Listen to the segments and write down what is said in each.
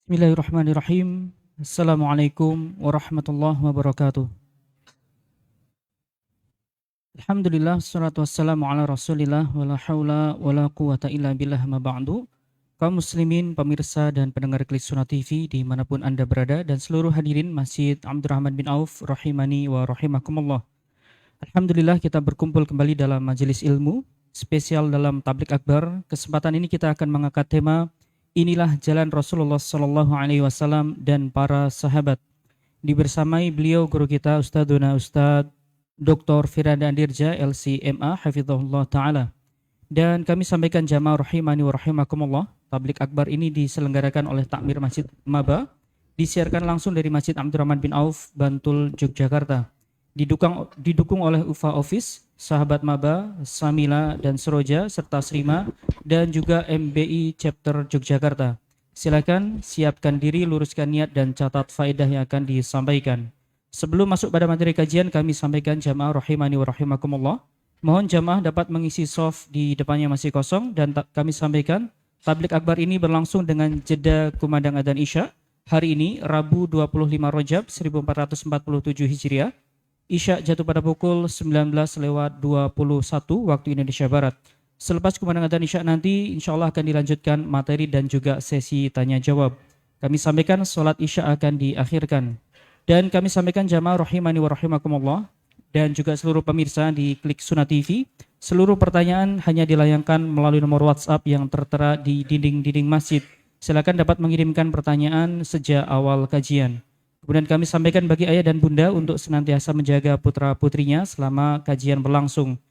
Bismillahirrahmanirrahim. Assalamualaikum warahmatullahi wabarakatuh. Alhamdulillah, wassalatu wassalamu ala rasulillah, wala hawla wala quwata illa billah ma ba'du. Kaum muslimin, pemirsa dan pendengar Klik Sunnah TV dimanapun Anda berada dan seluruh hadirin Masjid Abdurrahman bin Auf rahimani wa rahimakumullah. Alhamdulillah kita berkumpul kembali dalam majelis ilmu spesial dalam Tablik Akbar. Kesempatan ini kita akan mengangkat tema Inilah Jalan Rasulullah Sallallahu Alaihi Wasallam dan para sahabat. Dibersamai beliau guru kita Ustadzuna Ustadz Dr. Firanda Andirja LCMA Hafizahullah Ta'ala. Dan kami sampaikan jamaah rahimani wa rahimakumullah. Tablik Akbar ini diselenggarakan oleh Takmir Masjid Maba, disiarkan langsung dari Masjid Abdurrahman bin Auf, Bantul, Yogyakarta. Didukung oleh UFA Office, Sahabat Maba, Samila dan Seroja serta Srima dan juga MBI Chapter Yogyakarta. Silakan siapkan diri, luruskan niat dan catat faedah yang akan disampaikan. Sebelum masuk pada materi kajian, kami sampaikan jamaah rahimani wa rahimakumullah. Mohon jamaah dapat mengisi soft di depannya masih kosong dan kami sampaikan Tablik Akbar ini berlangsung dengan jeda kumandang adzan Isya. Hari ini Rabu 25 Rajab 1447 Hijriah. Isya jatuh pada pukul 19:21 waktu Indonesia Barat. Selepas kumandang adzan Isya nanti insya Allah akan dilanjutkan materi dan juga sesi tanya jawab. Kami sampaikan sholat Isya akan diakhirkan. Dan kami sampaikan jamaah rahimani wa rahimakumullah dan juga seluruh pemirsa di Klik Sunnah TV. Seluruh pertanyaan hanya dilayangkan melalui nomor WhatsApp yang tertera di dinding-dinding masjid. Silakan dapat mengirimkan pertanyaan sejak awal kajian. Kemudian kami sampaikan bagi ayah dan bunda untuk senantiasa menjaga putra-putrinya selama kajian berlangsung.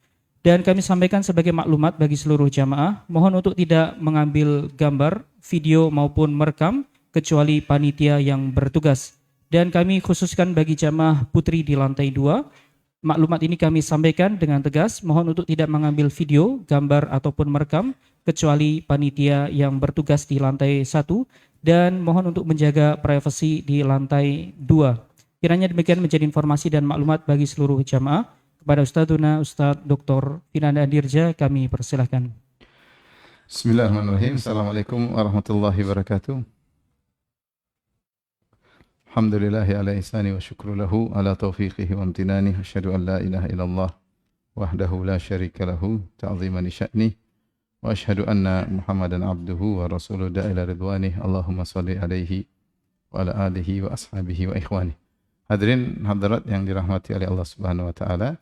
Dan kami sampaikan sebagai maklumat bagi seluruh jamaah, mohon untuk tidak mengambil gambar, video maupun merekam, kecuali panitia yang bertugas. Dan kami khususkan bagi jamaah putri di lantai 2, maklumat ini kami sampaikan dengan tegas, mohon untuk tidak mengambil video, gambar ataupun merekam, kecuali panitia yang bertugas di lantai 1, dan mohon untuk menjaga privasi di lantai 2. Kiranya demikian menjadi informasi dan maklumat bagi seluruh jamaah. Kepada Ustadzuna Ustadz Dr. Firanda Andirja kami persilahkan. Bismillahirrahmanirrahim. Assalamualaikum warahmatullahi wabarakatuh. Alhamdulillahi ala ihsani wa syukru lahu ala taufiqihi wa amtinani. Asyhadu an la ilaha illallah wahdahu la syarika lahu ta'ziman sya'ni. Wa asyhadu anna Muhammadan abduhu wa rasuluhu da'ila ridwanih. Allahumma salli alaihi wa ala alihi wa ashabihi wa ikhwani. Hadirin hadirat yang dirahmati oleh Allah Subhanahu wa taala.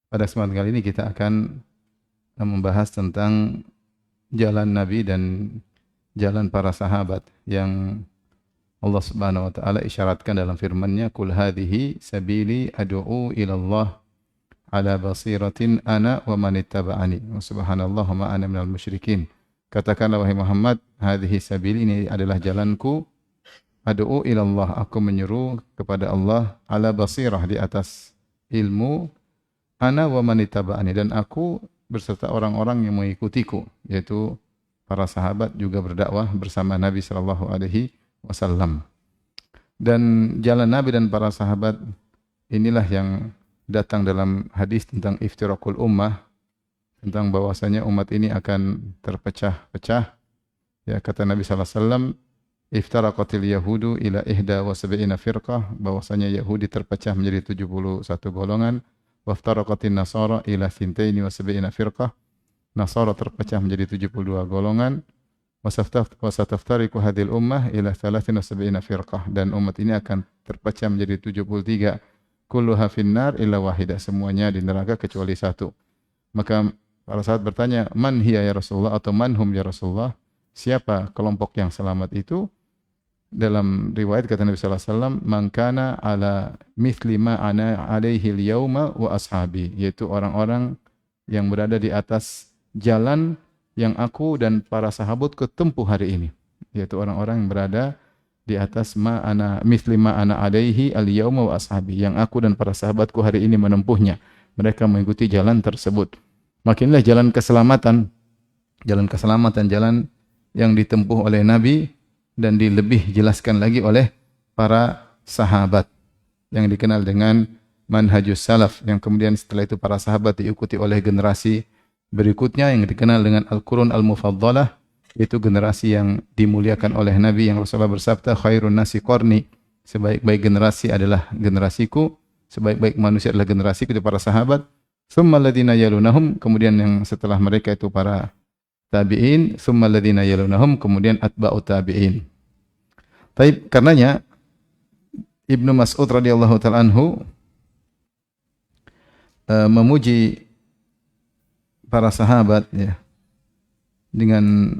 Pada kesempatan kali ini kita akan membahas tentang jalan Nabi dan jalan para sahabat yang Allah Subhanahu wa taala isyaratkan dalam firman-Nya, "Qul hadhihi sabili ad'u ila Allah ala basiratin ana wa man ittaba'ani wa subhanallah ma ana minal musyrikin." Katakanlah wahai Muhammad, hadhihi sabili, ini adalah jalanku, ad'u ila Allah, aku menyeru kepada Allah, ala basirah, di atas ilmu, ana wa man ittaba'ani, dan aku berserta orang-orang yang mengikutiku, yaitu para sahabat juga berdakwah bersama Nabi sallallahu alaihi wasallam. Dan jalan Nabi dan para sahabat inilah yang datang dalam hadis tentang iftirakul ummah, tentang bahwasanya umat ini akan terpecah-pecah. Ya, kata Nabi sallallahu alaihi wasallam, iftaraqatil yahudu ila ihda wa sab'ina firqah, bahwasanya Yahudi terpecah menjadi 71 golongan, waftaraqatin nasara ila thintaini wa sab'ina firqah, Nasara terpecah menjadi 72 golongan, wasataftariqu hadhil ummah ila 73 firqah, dan umat ini akan terpecah menjadi 73, kulluha finnar illa wahidah, semuanya di neraka kecuali satu. Maka para sahabat bertanya, man hiya ya Rasulullah, atau man hum ya Rasulullah, siapa kelompok yang selamat itu? Dalam riwayat kata Nabi sallallahu alaihi wasallam, man kana ala mithli ma ana alaihi al-yauma wa ashabi, yaitu orang-orang yang berada di atas jalan yang aku dan para sahabatku tempuh hari ini, yaitu orang-orang yang berada di atas mithli ma ana alaihi al-yauma wa ashabi, yang aku dan para sahabatku hari ini menempuhnya. Mereka mengikuti jalan tersebut. Makinlah jalan keselamatan, jalan yang ditempuh oleh Nabi dan dilebih jelaskan lagi oleh para sahabat yang dikenal dengan manhajus salaf, yang kemudian setelah itu para sahabat diikuti oleh generasi berikutnya yang dikenal dengan Al-Qurun Al-Mufaddalah, Itu generasi yang dimuliakan oleh Nabi, yang Rasulullah bersabda, khairun nasi qarni, sebaik-baik generasi adalah generasiku, sebaik-baik manusia adalah generasiku, itu para sahabat. Tsumma alladziina yalunahum, kemudian yang setelah mereka itu para tabi'in, tsumma alladziina yalunahum, kemudian atba'ut tabi'in. Taib, karenanya Ibnu Mas'ud radhiyallahu taala anhu memuji para sahabat ya dengan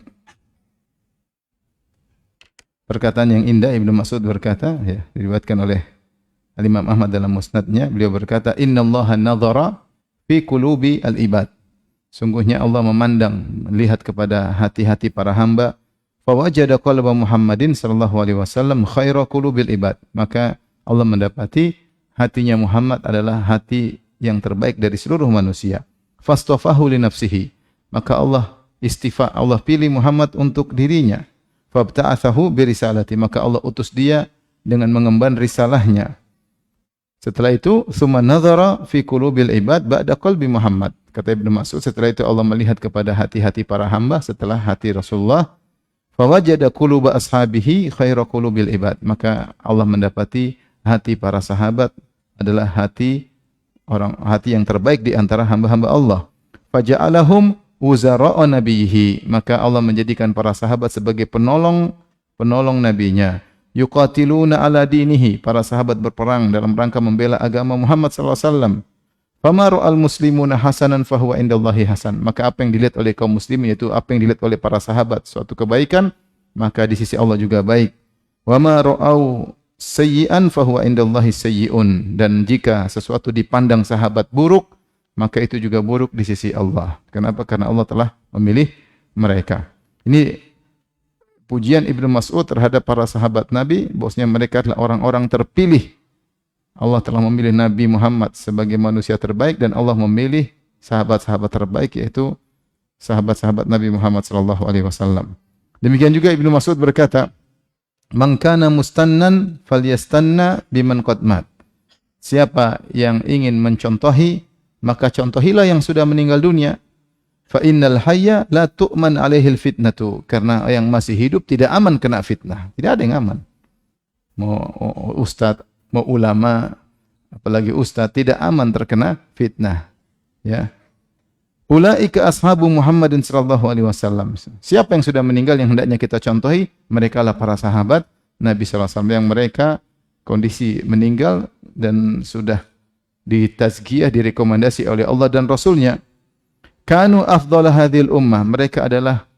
perkataan yang indah. Ibnu Mas'ud berkata, ya, diriwayatkan oleh Imam Ahmad dalam musnadnya, beliau berkata, innallaha nadhara fi qulubi al-ibad. Sungguhnya Allah memandang, melihat kepada hati-hati para hamba. Fawajada qalba Muhammadin sallallahu alaihi wasallam khaira qulubil ibad. Maka Allah mendapati hatinya Muhammad adalah hati yang terbaik dari seluruh manusia. Fastafahu li nafsihi. Maka Allah Allah pilih Muhammad untuk dirinya. Fabta'athahu bi risalati. Maka Allah utus dia dengan mengemban risalahnya. Setelah itu, tsumma nadhara fi qulubil ibad ba'da qalbi Muhammad. Kata Ibnu Mas'ud, setelah itu Allah melihat kepada hati-hati para hamba setelah hati Rasulullah. Fawajada quluba ashabihi khaira qulubil ibad. Maka Allah mendapati hati para sahabat adalah hati yang terbaik di antara hamba-hamba Allah. Faja'alahum wuzara'a nabiyhi. Maka Allah menjadikan para sahabat sebagai penolong nabinya. Yuqatiluna ala dinihi. Para sahabat berperang dalam rangka membela agama Muhammad sallallahu alaihi wasallam. Fama ra'al muslimuna hasanan fahuwa indallahi hasan. Maka apa yang dilihat oleh kaum muslimin, yaitu apa yang dilihat oleh para sahabat suatu kebaikan, maka di sisi Allah juga baik. Wa ma ra'au sayyi'an fahuwa indallahi sayyi'un. Dan jika sesuatu dipandang sahabat buruk, maka itu juga buruk di sisi Allah. Kenapa? Karena Allah telah memilih mereka. Ini pujian Ibnu Mas'ud terhadap para sahabat Nabi, bahwasanya mereka adalah orang-orang terpilih. Allah telah memilih Nabi Muhammad sebagai manusia terbaik, dan Allah memilih sahabat-sahabat terbaik, yaitu sahabat-sahabat Nabi Muhammad sallallahu alaihi wasallam. Demikian juga Ibnu Mas'ud berkata, "Man kana mustannan falyastanna biman qad mat." Siapa yang ingin mencontohi, maka contohilah yang sudah meninggal dunia. Fa innal hayya la tu'man alaihil fitnatu. Karena yang masih hidup tidak aman kena fitnah. Tidak ada yang aman. Mau ustaz, mau ulama, apalagi ustaz, tidak aman terkena fitnah. Ya. Ulaika ashabu Muhammadin sallallahu alaihi wasallam. Siapa yang sudah meninggal yang hendaknya kita contohi? Mereka lah para sahabat Nabi sallallahu alaihi wasallam yang mereka kondisi meninggal dan sudah ditazkiyah, direkomendasi oleh Allah dan Rasulnya. Kanu afdhala hadhil ummah. Mereka adalah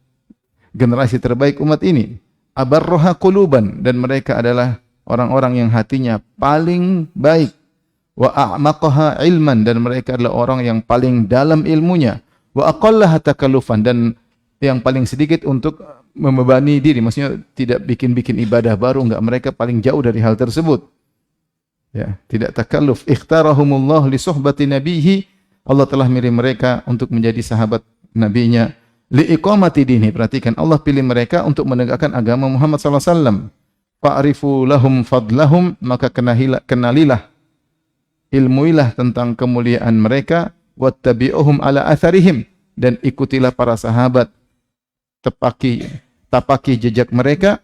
generasi terbaik umat ini. Abarroha quluban. Dan mereka adalah orang-orang yang hatinya paling baik. Wa a'maqaha ilman. Dan mereka adalah orang yang paling dalam ilmunya. Wa aqallaha takallufan. Dan yang paling sedikit untuk membebani diri. Maksudnya tidak bikin-bikin ibadah baru. Enggak, mereka paling jauh dari hal tersebut. Ya, tidak takalluf. Ikhtarahumullah li suhbati nabihi. Allah telah milih mereka untuk menjadi sahabat nabinya. Li iqamati dini. Perhatikan, Allah pilih mereka untuk menegakkan agama Muhammad sallallahu alaihi wasallam. Fa'rifu lahum fadlahum, maka kenalilah, ilmuilah tentang kemuliaan mereka, wattabi'uhum ala atharihim, dan ikutilah para sahabat, tapaki jejak mereka.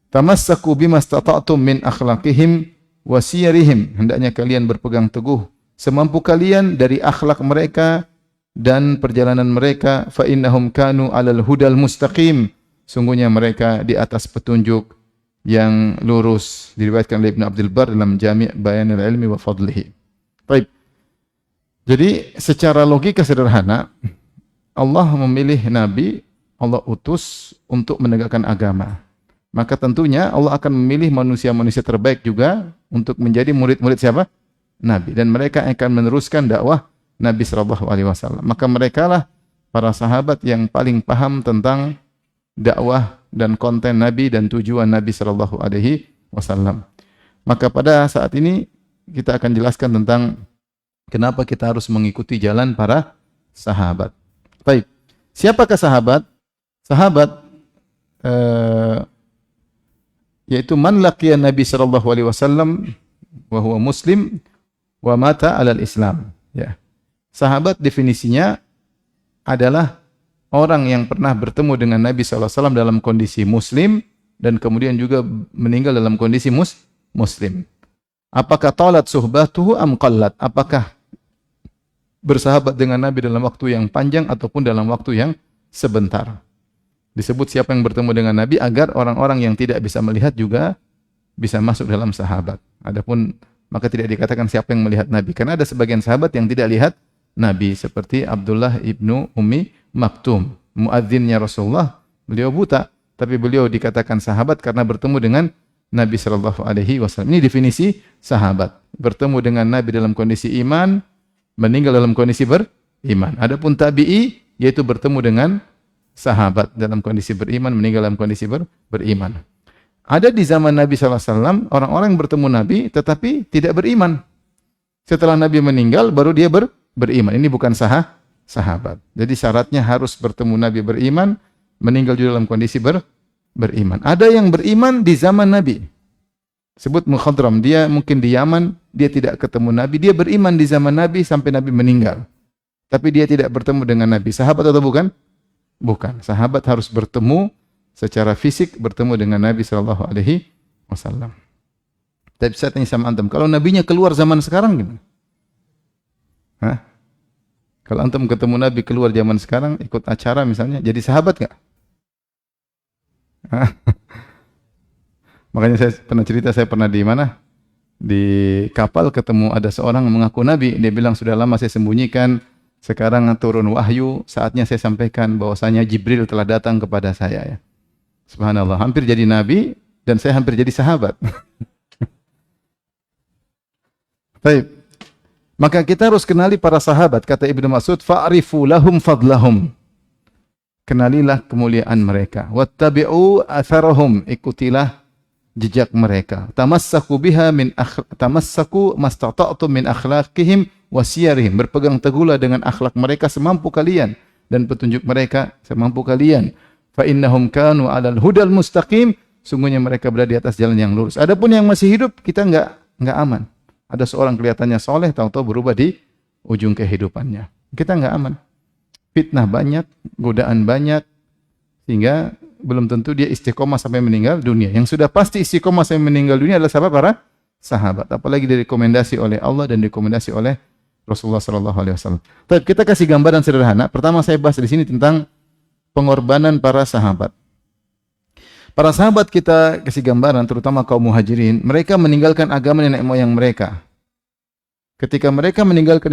Tamassaku bimastata'tum min akhlaqihim wa siyarihim. Hendaknya kalian berpegang teguh semampu kalian dari akhlak mereka dan perjalanan mereka. Fa innahum kanu 'alal hudal mustaqim. Sungguhnya mereka di atas petunjuk yang lurus. Diriwayatkan oleh Ibnu Abdul Bar dalam Jami' Bayanil Ilmi wa Fadlihi. Baik. Jadi secara logika sederhana, Allah memilih nabi, Allah utus untuk menegakkan agama. Maka tentunya Allah akan memilih manusia-manusia terbaik juga untuk menjadi murid-murid siapa? Nabi, dan mereka akan meneruskan dakwah Nabi sallallahu alaihi wasallam. Maka merekalah para sahabat yang paling paham tentang dakwah dan konten Nabi dan tujuan Nabi sallallahu alaihi wasallam. Maka pada saat ini kita akan jelaskan tentang kenapa kita harus mengikuti jalan para sahabat. Baik. Siapakah sahabat? Sahabat yaitu man laqiya Nabi sallallahu alaihi wasallam wa huwa muslim wa mata alal Islam. Ya. Sahabat definisinya adalah orang yang pernah bertemu dengan Nabi SAW dalam kondisi muslim dan kemudian juga meninggal dalam kondisi muslim. Apakah talat suhbatuhu am qallat? Apakah bersahabat dengan Nabi dalam waktu yang panjang ataupun dalam waktu yang sebentar? Disebut siapa yang bertemu dengan Nabi agar orang-orang yang tidak bisa melihat juga bisa masuk dalam sahabat. Adapun maka tidak dikatakan siapa yang melihat Nabi, karena ada sebagian sahabat yang tidak lihat Nabi, seperti Abdullah ibnu Ummi Maktum, muadzinnya Rasulullah. Beliau buta, tapi beliau dikatakan sahabat karena bertemu dengan Nabi sallallahu alaihi wasallam. Ini definisi sahabat. Bertemu dengan Nabi dalam kondisi iman, meninggal dalam kondisi beriman. Adapun tabi'i yaitu bertemu dengan sahabat dalam kondisi beriman, meninggal dalam kondisi beriman. Ada di zaman Nabi sallallahu alaihi wasallam orang-orang yang bertemu Nabi tetapi tidak beriman. Setelah Nabi meninggal baru dia beriman. Ini bukan sahabat. Jadi syaratnya harus bertemu Nabi beriman, meninggal juga dalam kondisi beriman. Ada yang beriman di zaman Nabi. Sebut Mukhadram, dia mungkin di Yaman, dia tidak ketemu Nabi, dia beriman di zaman Nabi sampai Nabi meninggal. Tapi dia tidak bertemu dengan Nabi. Sahabat atau bukan? Bukan. Sahabat harus bertemu secara fisik, bertemu dengan Nabi sallallahu alaihi wasallam. Tapi saya tanya sama antum, kalau nabinya keluar zaman sekarang gimana? Hah? Kalau antum ketemu Nabi keluar zaman sekarang, ikut acara misalnya, jadi sahabat enggak? Makanya saya pernah cerita, saya pernah di mana? Di kapal ketemu ada seorang mengaku Nabi, dia bilang sudah lama saya sembunyikan, sekarang turun wahyu, saatnya saya sampaikan bahwasanya Jibril telah datang kepada saya ya. Subhanallah, hampir jadi Nabi dan saya hampir jadi sahabat. Baik. Maka kita harus kenali para sahabat, kata Ibnu Mas'ud, fa'rifu lahum fadlahum. Kenalilah kemuliaan mereka. Wattabi'u atharahum, ikutilah jejak mereka. Tamassaku biha tamassaku mastata'tum min akhlaqihim wasiyarihim. Berpegang teguhlah dengan akhlak mereka semampu kalian dan petunjuk mereka semampu kalian. Fa innahum kanu 'alal hudal mustaqim. Sungguhnya mereka berada di atas jalan yang lurus. Adapun yang masih hidup kita enggak aman. Ada seorang kelihatannya soleh, tahu-tahu berubah di ujung kehidupannya. Kita enggak aman. Fitnah banyak, godaan banyak, sehingga belum tentu dia istiqomah sampai meninggal dunia. Yang sudah pasti istiqomah sampai meninggal dunia adalah para sahabat. Apalagi direkomendasi oleh Allah dan direkomendasi oleh Rasulullah sallallahu alaihi wasallam. Tapi kita kasih gambaran sederhana. Pertama saya bahas di sini tentang pengorbanan para sahabat. Para sahabat kita kasih gambaran, terutama kaum muhajirin, mereka meninggalkan agama nenek moyang mereka. Ketika mereka meninggalkan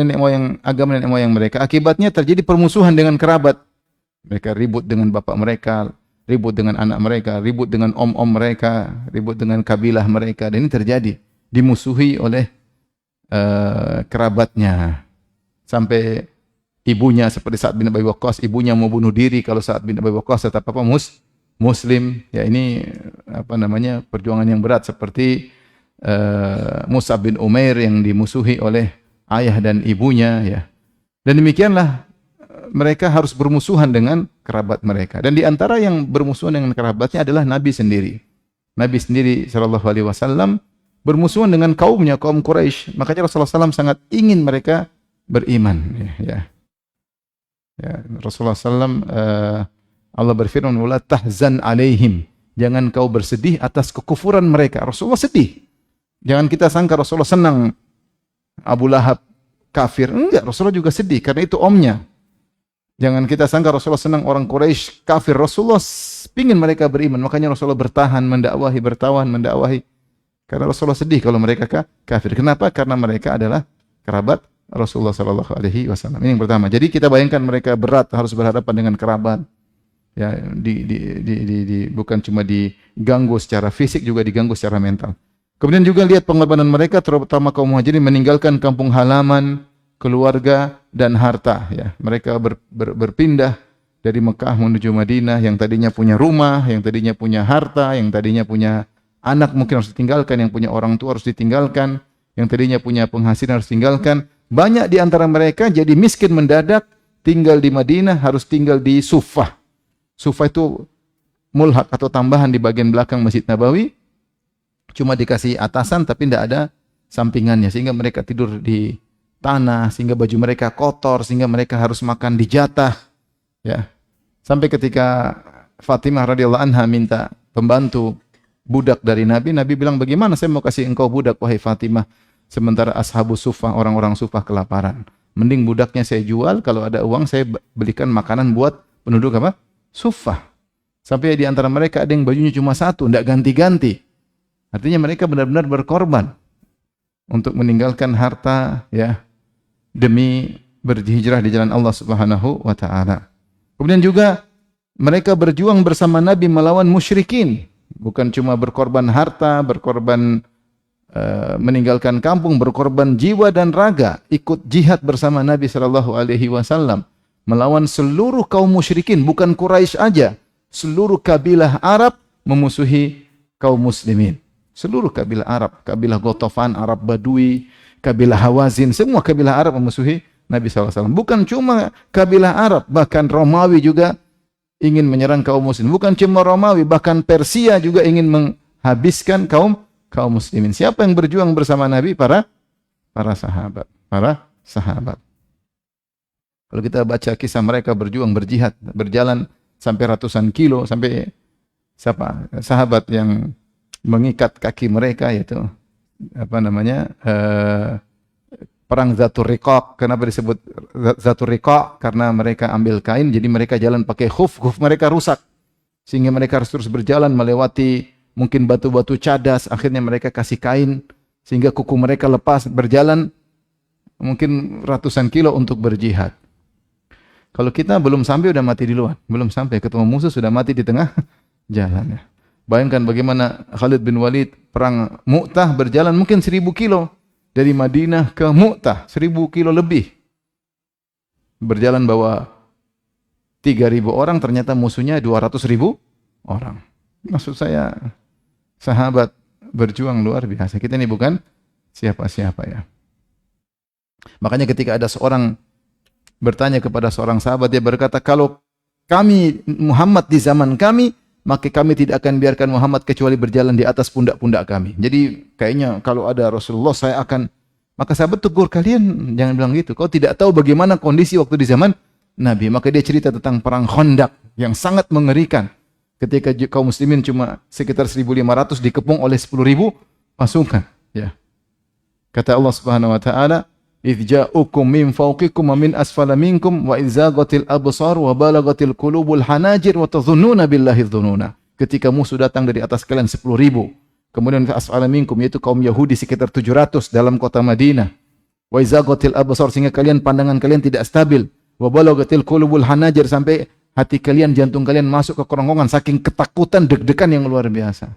agama nenek moyang mereka, akibatnya terjadi permusuhan dengan kerabat. Mereka ribut dengan bapak mereka, ribut dengan anak mereka, ribut dengan om-om mereka, ribut dengan kabilah mereka. Dan ini terjadi, dimusuhi oleh kerabatnya. Sampai ibunya seperti Sa'ad bin Abi Waqqas, ibunya mau bunuh diri kalau Sa'ad bin Abi Waqqas tetap Muslim. Ya ini perjuangan yang berat seperti Mus'ab bin Umair yang dimusuhi oleh ayah dan ibunya ya. Dan demikianlah mereka harus bermusuhan dengan kerabat mereka. Dan di antara yang bermusuhan dengan kerabatnya adalah Nabi sendiri. Nabi sendiri sallallahu alaihi wasallam bermusuhan dengan kaumnya, kaum Quraisy. Makanya Rasulullah SAW sangat ingin mereka beriman ya. Rasulullah SAW Allah berfirman, "Wala tahzan alaihim." Jangan kau bersedih atas kekufuran mereka. Rasulullah sedih. Jangan kita sangka Rasulullah senang Abu Lahab kafir. Enggak, Rasulullah juga sedih karena itu omnya. Jangan kita sangka Rasulullah senang orang Quraisy kafir. Rasulullah pingin mereka beriman. Makanya Rasulullah bertahan mendakwahi. Karena Rasulullah sedih kalau mereka kafir. Kenapa? Karena mereka adalah kerabat Rasulullah sallallahu alaihi wasallam. Ini yang pertama. Jadi kita bayangkan mereka berat harus berhadapan dengan kerabat. Ya, bukan cuma diganggu secara fisik, juga diganggu secara mental. Kemudian juga lihat pengorbanan mereka, terutama kaum muhajirin meninggalkan kampung halaman, keluarga dan harta. Ya, mereka berpindah dari Mekah menuju Madinah. Yang tadinya punya rumah, yang tadinya punya harta, yang tadinya punya anak mungkin harus ditinggalkan, yang punya orang tua harus ditinggalkan, yang tadinya punya penghasilan harus ditinggalkan. Banyak di antara mereka jadi miskin mendadak, tinggal di Madinah, harus tinggal di Sufah. Sufah itu mulhak atau tambahan di bagian belakang Masjid Nabawi. Cuma dikasih atasan tapi tidak ada sampingannya, sehingga mereka tidur di tanah, sehingga baju mereka kotor, sehingga mereka harus makan di jatah. Ya. Sampai ketika Fatimah radhiyallahu anha minta pembantu budak dari Nabi, Nabi bilang, bagaimana saya mau kasih engkau budak wahai Fatimah, sementara ashabus suffah, orang-orang suffah kelaparan. Mending budaknya saya jual, kalau ada uang saya belikan makanan buat penduduk apa? Suffah. Sampai di antara mereka ada yang bajunya cuma satu, tidak ganti-ganti. Artinya mereka benar-benar berkorban untuk meninggalkan harta ya demi berhijrah di jalan Allah Subhanahu wa taala. Kemudian juga mereka berjuang bersama Nabi melawan musyrikin. Bukan cuma berkorban harta, berkorban meninggalkan kampung, berkorban jiwa dan raga, ikut jihad bersama Nabi sallallahu alaihi wasallam melawan seluruh kaum musyrikin, bukan Quraisy aja. Seluruh kabilah Arab memusuhi kaum muslimin. Seluruh kabilah Arab, kabilah Ghatafan, Arab Badui, kabilah Hawazin, semua kabilah Arab memusuhi Nabi SAW. Bukan cuma kabilah Arab, bahkan Romawi juga ingin menyerang kaum muslim. Bukan cuma Romawi, bahkan Persia juga ingin menghabiskan kaum muslimin. Siapa yang berjuang bersama Nabi? Para sahabat. Para sahabat. Kalau kita baca kisah mereka berjuang, berjihad, berjalan sampai ratusan kilo, sampai sahabat yang mengikat kaki mereka, yaitu perang Zatul Riqaq. Kenapa disebut Zatul Riqaq? Karena mereka ambil kain, jadi mereka jalan pakai khuf mereka rusak, sehingga mereka harus terus berjalan melewati mungkin batu-batu cadas. Akhirnya mereka kasih kain sehingga kuku mereka lepas, berjalan mungkin ratusan kilo untuk berjihad. Kalau kita belum sampai udah mati di luar, belum sampai ketemu musuh sudah mati di tengah jalan ya. Bayangkan bagaimana Khalid bin Walid perang Mu'tah, berjalan mungkin 1000 kilo dari Madinah ke Mu'tah, 1000 kilo lebih. Berjalan bawa 3000 orang, ternyata musuhnya 200.000 orang. Maksud saya, sahabat berjuang luar biasa. Kita ini bukan siapa-siapa ya. Makanya ketika ada seorang bertanya kepada seorang sahabat, dia berkata, kalau kami Muhammad di zaman kami, maka kami tidak akan biarkan Muhammad kecuali berjalan di atas pundak-pundak kami. Jadi kayaknya kalau ada Rasulullah saya akan, maka sahabat tegur, kalian jangan bilang gitu. Kau tidak tahu bagaimana kondisi waktu di zaman Nabi. Maka dia cerita tentang perang Khandaq yang sangat mengerikan. Ketika kaum muslimin cuma sekitar 1.500 dikepung oleh 10.000 pasukan. Ya. Kata Allah Subhanahu wa taala, "Idz ja'ukum min fawqikum wa min asfala minkum wa idz zaghatil absar wa balagatil qulubul hanajir wa tadhunnuna billahi dhununa." Ketika musuh datang dari atas kalian 10.000, kemudian ke asfala minkum, yaitu kaum Yahudi sekitar 700 dalam kota Madinah. Wa idz zaghatil absar, sehingga pandangan kalian tidak stabil. Wa balagatil qulubul hanajir, sampai hati kalian, jantung kalian masuk ke kerongkongan saking ketakutan, deg-degan yang luar biasa.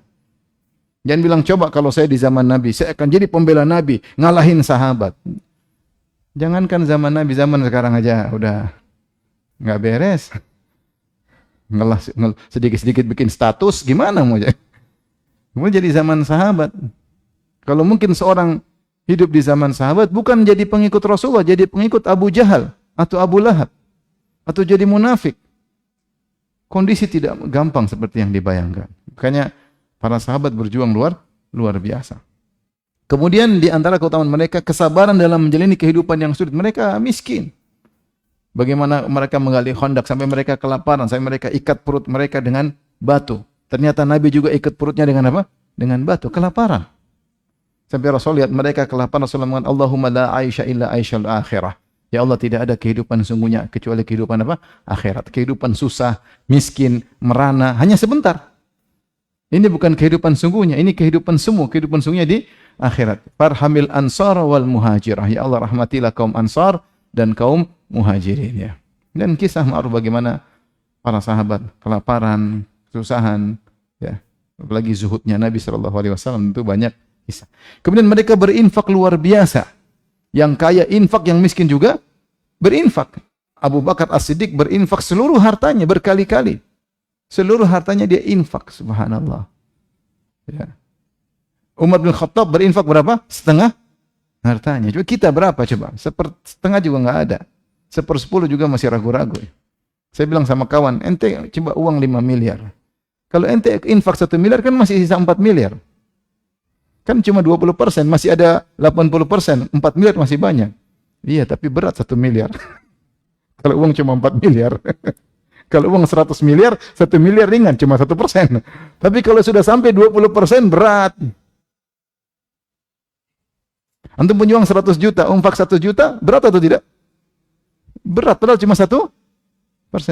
Jangan bilang, coba kalau saya di zaman Nabi, saya akan jadi pembela Nabi, ngalahin sahabat. Jangankan zaman Nabi, zaman sekarang aja udah nggak beres. Sedikit-sedikit bikin status, gimana mau jadi? Mau jadi zaman sahabat. Kalau mungkin seorang hidup di zaman sahabat, bukan jadi pengikut Rasulullah, jadi pengikut Abu Jahal atau Abu Lahab, atau jadi munafik. Kondisi tidak gampang seperti yang dibayangkan. Makanya para sahabat berjuang luar biasa. Kemudian di antara keutamaan mereka, kesabaran dalam menjalani kehidupan yang sulit. Mereka miskin. Bagaimana mereka menggali Khandaq sampai mereka kelaparan, sampai mereka ikat perut mereka dengan batu. Ternyata Nabi juga ikat perutnya dengan apa? Dengan batu, kelaparan. Sampai Rasul lihat mereka kelaparan, Rasul mengatakan, Allahumma la aisha illa aishal akhirah. Ya Allah, tidak ada kehidupan sungguhnya kecuali kehidupan apa? Akhirat. Kehidupan susah, miskin, merana, hanya sebentar. Ini bukan kehidupan sungguhnya, ini kehidupan semu. Kehidupan sungguhnya di akhirat. Farhamil ansar wal muhajirah. Ya Allah, rahmatilah kaum ansar dan kaum muhajirin ya. Dan kisah ma'ruf bagaimana para sahabat kelaparan, kesusahan ya. Apalagi zuhudnya Nabi SAW itu banyak kisah. Kemudian mereka berinfak luar biasa. Yang kaya infak, yang miskin juga berinfak. Abu Bakar As-Siddiq berinfak seluruh hartanya berkali-kali. Seluruh hartanya dia infak, subhanallah. Ya. Umar bin Khattab berinfak berapa? Setengah hartanya. Coba kita berapa coba? Setengah juga nggak ada. 1/10 juga masih ragu-ragu. Saya bilang sama kawan, ente coba uang 5 miliar. Kalau ente infak 1 miliar kan masih sisa 4 miliar. Kan cuma 20%, masih ada 80%, 4 miliar masih banyak. Iya, tapi berat 1 miliar. Kalau uang cuma 4 miliar. Kalau uang 100 miliar, 1 miliar ringan, cuma 1%. Tapi kalau sudah sampai 20% berat. Antum punya uang 100 juta, infak 1 juta, berat atau tidak? Berat, padahal cuma 1%.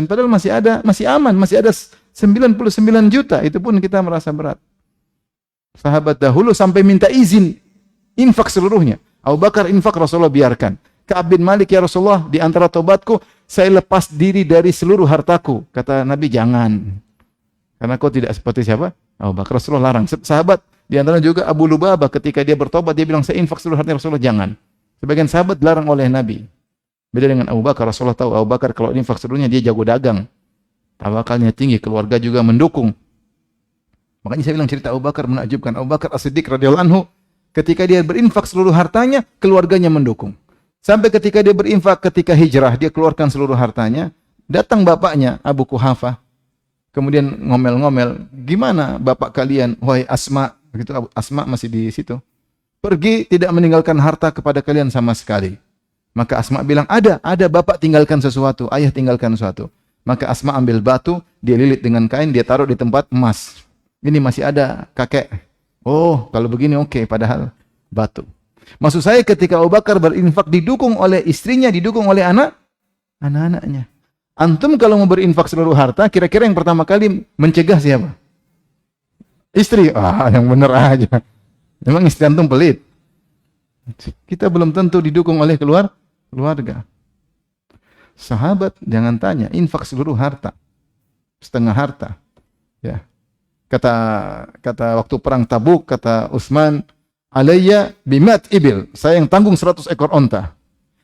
Padahal masih aman, masih ada 99 juta. Itu pun kita merasa berat. Sahabat dahulu sampai minta izin infak seluruhnya. Abu Bakar infak, Rasulullah biarkan. Ka'ab bin Malik, ya Rasulullah, di antara tobatku, saya lepas diri dari seluruh hartaku. Kata Nabi, jangan. Karena kau tidak seperti siapa? Abu Bakar. Rasulullah larang. Sahabat, di antara juga Abu Lubabah, ketika dia bertobat, dia bilang, saya infak seluruh harta. Rasulullah, jangan. Sebagian sahabat dilarang oleh Nabi. Beda dengan Abu Bakar. Rasulullah tahu, Abu Bakar kalau infak seluruhnya, dia jago dagang. Tawakalnya tinggi, keluarga juga mendukung. Makanya saya bilang cerita Abu Bakar menakjubkan. Abu Bakar As-Siddiq radhiyallahu anhu, ketika dia berinfak seluruh hartanya, keluarganya mendukung. Sampai ketika dia berinfak, ketika hijrah, dia keluarkan seluruh hartanya. Datang bapaknya, Abu Kuhafah. Kemudian ngomel-ngomel, gimana bapak kalian, wahai Asma? Begitu Asma masih di situ. Pergi tidak meninggalkan harta kepada kalian sama sekali. Maka Asma bilang, ada bapak tinggalkan sesuatu, ayah tinggalkan sesuatu. Maka Asma ambil batu, dia lilit dengan kain, dia taruh di tempat emas. Ini masih ada kakek. Oh, kalau begini oke, padahal batu. Maksud saya ketika Abu Bakar berinfak didukung oleh istrinya, didukung oleh anak-anaknya. Antum kalau mau berinfak seluruh harta, kira-kira yang pertama kali mencegah siapa? Istri. Yang benar aja. Memang istri antum pelit. Kita belum tentu didukung oleh keluarga. Sahabat jangan tanya, infak seluruh harta. Setengah harta. Ya. Kata waktu perang Tabuk, kata Utsman, alayya bimat ibil, saya yang tanggung 100 ekor onta.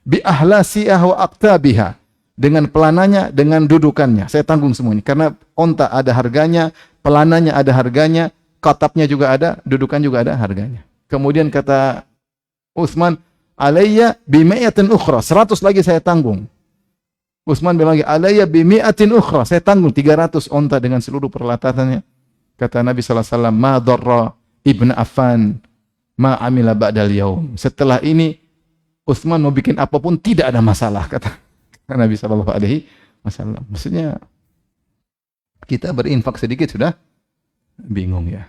Bi ahlasiha wa aqtabiha, dengan pelananya, dengan dudukannya. Saya tanggung semuanya karena onta ada harganya, pelananya ada harganya, katapnya juga ada, dudukan juga ada harganya. Kemudian kata Utsman, alayya bi mi'atin ukhra, 100 lagi saya tanggung. Utsman bilang lagi, alayya bi mi'atin ukhra, saya tanggung 300 onta dengan seluruh peralatannya. Kata Nabi sallallahu alaihi wasallam, ma darra Ibnu Affan ma amila ba'dal yaum. Setelah ini Utsman mau bikin apapun tidak ada masalah, kata Nabi sallallahu alaihi wasallam. Maksudnya kita berinfak sedikit sudah bingung ya.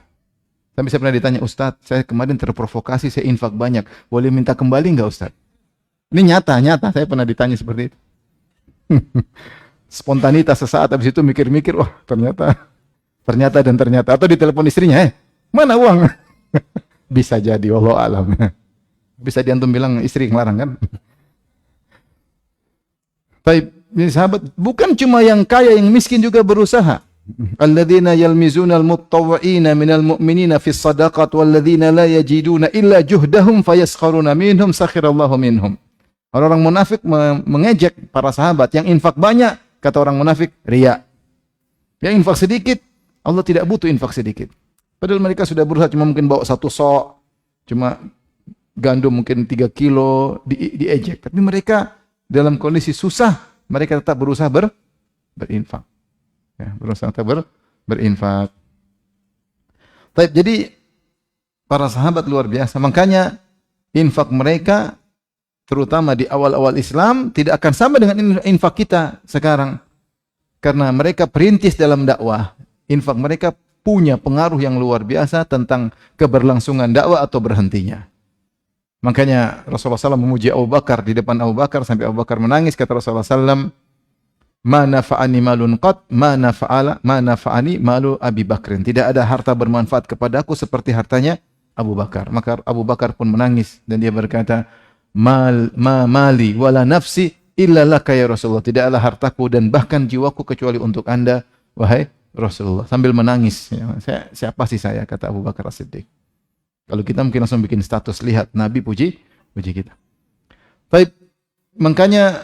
Sampai saya pernah ditanya, Ustaz, saya kemarin terprovokasi, saya infak banyak, boleh minta kembali enggak Ustaz? Ini nyata, saya pernah ditanya seperti itu. Spontanitas sesaat, habis itu mikir-mikir, wah ternyata. Atau ditelepon istrinya, mana uang? Bisa jadi, wallahu alam. Bisa diantum bilang istri ngelarang kan? Baik, ini sahabat, bukan cuma yang kaya, yang miskin juga berusaha. Alladzina yalmizuna al-muttawwi'ina minal mu'minina fis shadaqat walladzina la yajiduna illa juhdahum fayaskharuna minhum sakhirallahu minhum. Orang-orang munafik mengejek para sahabat yang infak banyak, kata orang munafik, riya. Yang infak sedikit, Allah tidak butuh infak sedikit. Padahal mereka sudah berusaha, cuma mungkin bawa 1 sok, cuma gandum mungkin 3 kilo, diejek. Tapi mereka dalam kondisi susah, mereka tetap berusaha berinfak. Ya, berusaha tetap berinfak. Jadi para sahabat luar biasa. Makanya infak mereka, terutama di awal-awal Islam, tidak akan sama dengan infak kita sekarang. Karena mereka perintis dalam dakwah. Infak mereka punya pengaruh yang luar biasa tentang keberlangsungan dakwah atau berhentinya. Makanya Rasulullah SAW memuji Abu Bakar di depan Abu Bakar sampai Abu Bakar menangis. Kata Rasulullah SAW, ma nafa'ani malun qat, ma nafa'ani malu Abi Bakrin. Tidak ada harta bermanfaat kepadaku seperti hartanya Abu Bakar. Maka Abu Bakar pun menangis dan dia berkata, mali wala nafsi illa laka ya Rasulullah. Tidaklah hartaku dan bahkan jiwaku kecuali untuk Anda, wahai Rasulullah. Sambil menangis. Siapa sih saya? Kata Abu Bakar As-Siddiq. Kalau kita mungkin langsung bikin status, lihat Nabi puji kita. Baik, makanya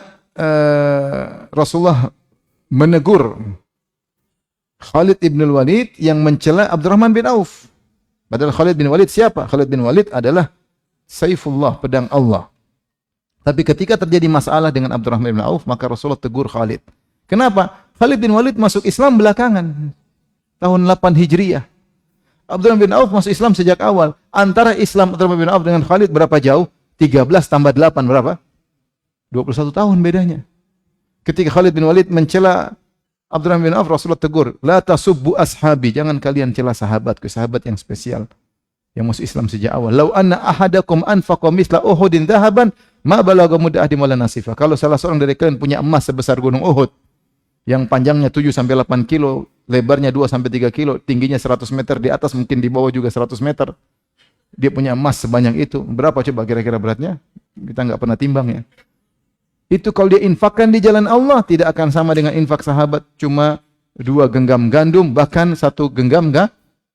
Rasulullah menegur Khalid bin Walid yang mencela Abdurrahman bin Auf. Padahal Khalid bin Walid siapa? Khalid bin Walid adalah Saifullah, pedang Allah. Tapi ketika terjadi masalah dengan Abdurrahman bin Auf, maka Rasulullah tegur Khalid. Kenapa? Khalid bin Walid masuk Islam belakangan. Tahun 8 Hijriah. Abdurrahman bin Auf masuk Islam sejak awal. Antara Islam Abdurrahman bin Auf dengan Khalid berapa jauh? 13 tambah 8 berapa? 21 tahun bedanya. Ketika Khalid bin Walid mencela Abdurrahman bin Auf Rasulullah tegur, la tasubbu ashabi, jangan kalian cela sahabatku, sahabat yang spesial yang masuk Islam sejak awal. Lau anna ahadakum anfaqa misla Uhudin dhahaban ma balagha mudda ahdi wala nasifa. Kalau salah seorang dari kalian punya emas sebesar gunung Uhud yang panjangnya 7 sampai 8 kilo, lebarnya 2 sampai 3 kilo, tingginya 100 meter, di atas mungkin di bawah juga 100 meter. Dia punya emas sebanyak itu. Berapa coba kira-kira beratnya? Kita enggak pernah timbang ya. Itu kalau dia infakkan di jalan Allah tidak akan sama dengan infak sahabat cuma 2 genggam gandum, bahkan 1 genggam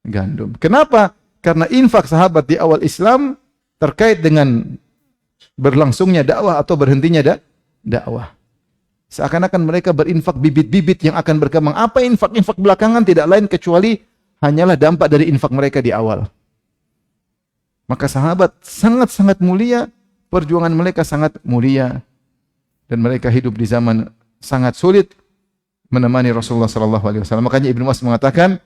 gandum. Kenapa? Karena infak sahabat di awal Islam terkait dengan berlangsungnya dakwah atau berhentinya dakwah. Seakan-akan mereka berinfak bibit-bibit yang akan berkembang. Apa infak-infak belakangan tidak lain kecuali hanyalah dampak dari infak mereka di awal. Maka sahabat sangat-sangat mulia, perjuangan mereka sangat mulia. Dan mereka hidup di zaman sangat sulit menemani Rasulullah sallallahu alaihi wasallam. Makanya Ibnu Mas'ud mengatakan,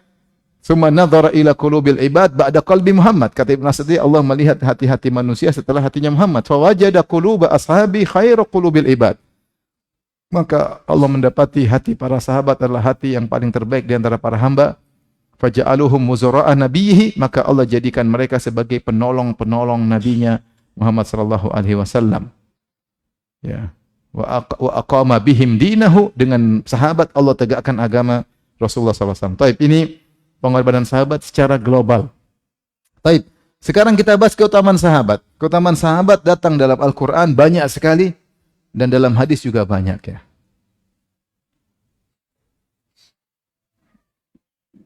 "Tsumma nadhara ila qulubil ibad ba'da qalbi Muhammad." Kata Ibnu Mas'ud, Allah melihat hati-hati manusia setelah hatinya Muhammad. Fa wajada quluba ashabi khairu qulubil ibad. Maka Allah mendapati hati para sahabat adalah hati yang paling terbaik di antara para hamba. Faja'aluhum muzara'a nabiyhi, maka Allah jadikan mereka sebagai penolong-penolong nabinya Muhammad sallallahu alaihi wasallam. Ya. Wa aqama bihim dinahu, dengan sahabat Allah tegakkan agama Rasulullah sallallahu alaihi wasallam. Taib, ini pengorbanan sahabat secara global. Taib, sekarang kita bahas keutamaan sahabat. Keutamaan sahabat datang dalam Al-Qur'an banyak sekali dan dalam hadis juga banyak ya.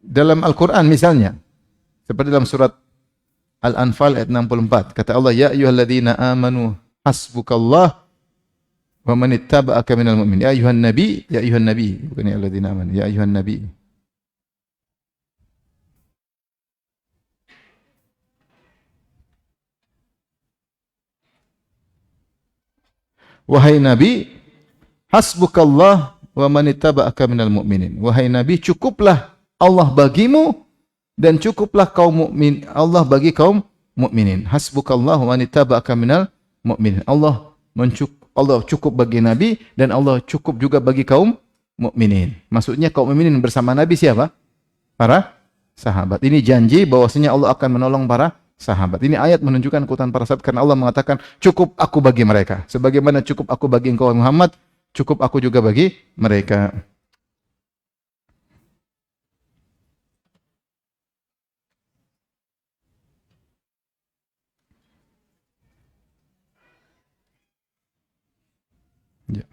Dalam Al-Quran misalnya, seperti dalam surat Al-Anfal ayat 64, kata Allah, ya ayyuhalladzina amanu hasbukallah wa man ittaba'aka minal mu'minin. Ya ayyuhan nabi, bukan ya ayyuhalladzina amanu, ya ayyuhan nabi. Wahai nabi, hasbukallah wa man ittaba'aka minal mu'minin. Wahai nabi, cukuplah Allah bagimu dan cukuplah kaum mukmin, Allah bagi kaum mukminin. Hasbukallahu wa man ittaba'aka minal mukminin. Allah cukup bagi nabi dan Allah cukup juga bagi kaum mukminin. Maksudnya kaum mukminin bersama nabi siapa? Para sahabat. Ini janji bahwasanya Allah akan menolong para sahabat. Ini ayat menunjukkan keutamaan para sahabat karena Allah mengatakan cukup aku bagi mereka. Sebagaimana cukup aku bagi engkau Muhammad, cukup aku juga bagi mereka. Ya.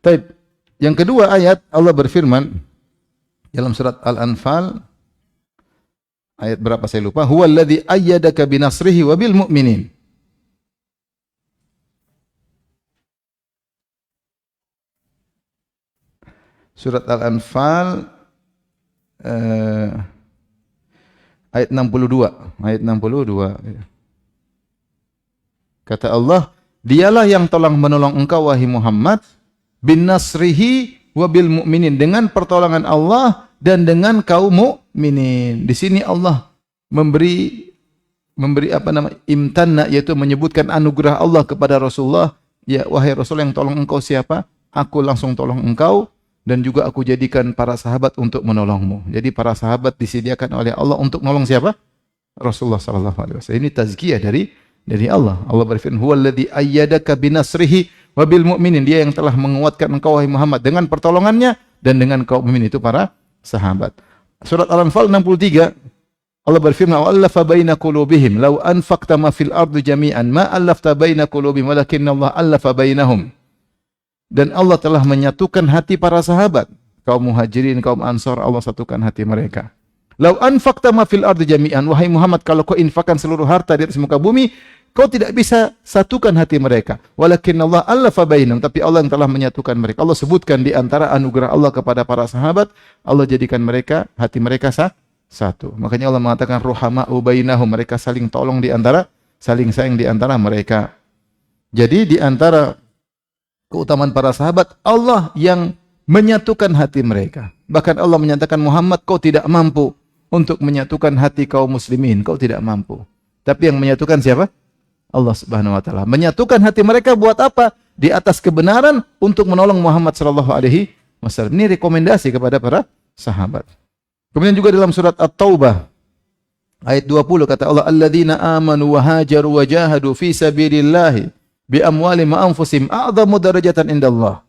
Taib. Yang kedua ayat Allah berfirman dalam surat Al-Anfal ayat berapa saya lupa, huwallazi ayyadaka binasrihi wa bil mu'minin. Surat Al-Anfal ayat 62, ayat 62. Kata Allah, dialah yang telah menolong engkau wahai Muhammad bin nasrihi wa bil mu'minin, dengan pertolongan Allah dan dengan kaum mukminin. Di sini Allah memberi imtanna, yaitu menyebutkan anugerah Allah kepada Rasulullah. Ya wahai Rasul, yang tolong engkau siapa? Aku langsung tolong engkau dan juga aku jadikan para sahabat untuk menolongmu. Jadi para sahabat disediakan oleh Allah untuk menolong siapa? Rasulullah sallallahu alaihi wasallam. Ini tazkiyah dari Allah. Allah berfirman, huwallazi ayyadaka binasrihi wa bil mu'minin. Dia yang telah menguatkan engkau wahai Muhammad dengan pertolongannya dan dengan kaum mukmin, itu para sahabat. Surat Al-Anfal 63, Allah berfirman, wa allafa baina qulubihim law anfaqta ma fil ardi jami'an ma allafta baina qulubihim walakinna Allah allafa bainahum. Dan Allah telah menyatukan hati para sahabat, kaum muhajirin, kaum ansar, Allah satukan hati mereka. Lau anfaqta ma fil ardi jami'an, wahai Muhammad, kalau kau infakkan seluruh harta di atas muka bumi, kau tidak bisa satukan hati mereka. Walakin Allah allafa bainahum, tapi Allah yang telah menyatukan mereka. Allah sebutkan di antara anugerah Allah kepada para sahabat, Allah jadikan mereka, hati mereka satu. Makanya Allah mengatakan ruhama'u bainahum, mereka saling tolong di antara, saling sayang di antara mereka. Jadi di antara keutamaan para sahabat, Allah yang menyatukan hati mereka. Bahkan Allah menyatakan, Muhammad, kau tidak mampu untuk menyatukan hati kaum muslimin, kau tidak mampu. Tapi yang menyatukan siapa? Allah Subhanahu wa taala. Menyatukan hati mereka buat apa? Di atas kebenaran, untuk menolong Muhammad sallallahu alaihi wasallam. Ini rekomendasi kepada para sahabat. Kemudian juga dalam surat At-Taubah ayat 20 kata Allah, alladzina amanu wa hajaru wa jahadu fi sabilillahi bi amwalihim wa anfusihim a'dhamu darajatan indallah.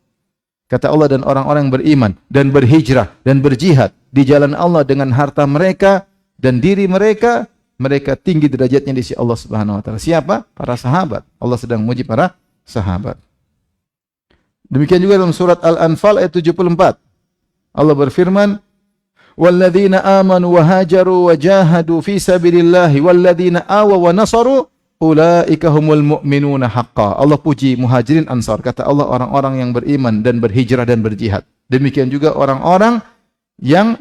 Kata Allah, dan orang-orang yang beriman dan berhijrah dan berjihad di jalan Allah dengan harta mereka dan diri mereka, mereka tinggi derajatnya di sisi Allah Subhanahu wa taala. Siapa? Para sahabat. Allah sedang memuji para sahabat. Demikian juga dalam surat Al-Anfal ayat 74. Allah berfirman, "Walladzina amanu wa hajaru wa jahadu fi sabilillahi walladzina awaw wa nasaru ulaika humul mu'minuna haqqan." Allah puji Muhajirin Ansar. Kata Allah, orang-orang yang beriman dan berhijrah dan berjihad. Demikian juga orang-orang yang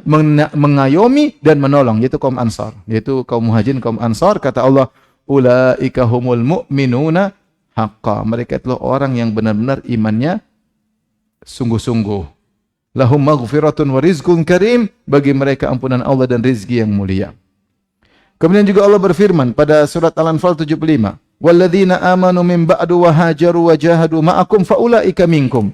mengayomi dan menolong, yaitu kaum Ansar, yaitu kaum Muhajirin, kaum Ansar. Kata Allah, ulaika humul mu'minuna haqqan. Mereka itulah orang yang benar-benar imannya sungguh-sungguh. Lahum maghfiratun wa rizqun karim, bagi mereka ampunan Allah dan rizki yang mulia. Kemudian juga Allah berfirman pada surat Al-Anfal 75, walladzina amanu min ba'du wa hajaru wa jahadu ma'akum faulaika minkum.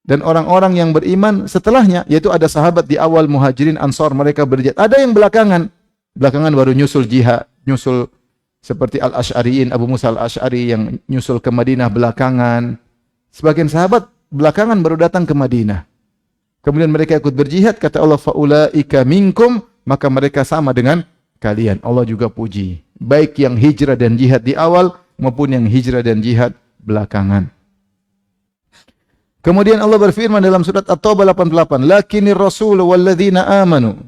Dan orang-orang yang beriman setelahnya, yaitu ada sahabat di awal Muhajirin Ansar, mereka berjihad. Ada yang belakangan baru nyusul jihad, nyusul seperti Al-Asy'ariyin, Abu Musa Al-Asy'ari yang nyusul ke Madinah belakangan. Sebagian sahabat belakangan baru datang ke Madinah. Kemudian mereka ikut berjihad, kata Allah, faulaika minkum, maka mereka sama dengan kalian. Allah juga puji, baik yang hijrah dan jihad di awal maupun yang hijrah dan jihad belakangan. Kemudian Allah berfirman dalam surat At-Taubah 88, lakinnir rasul walladzina amanu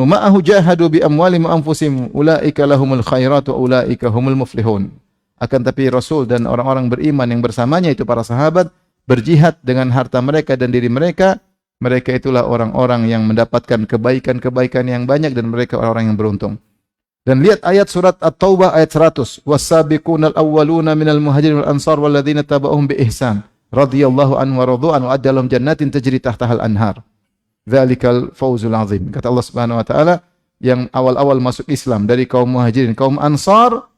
ma'ahu jahadu bi amwalihim wa anfusihim ulaika lahumul khairatu wa ulaika humul muflihun. Akan tapi Rasul dan orang-orang beriman yang bersamanya, itu para sahabat, berjihad dengan harta mereka dan diri mereka. Mereka itulah orang-orang yang mendapatkan kebaikan-kebaikan yang banyak dan mereka orang-orang yang beruntung. Dan lihat ayat surat At-Taubah ayat 100. Was-sabiqunal awwaluna minal muhajirin wal ansar walladzina tabauhum bi ihsan radhiyallahu anhu wa radu an wa adda lahum jannatin tajri tahtahal anhar. Dzalikal fawzul azim. Kata Allah Subhanahu wa taala, yang awal-awal masuk Islam dari kaum muhajirin, kaum ansar,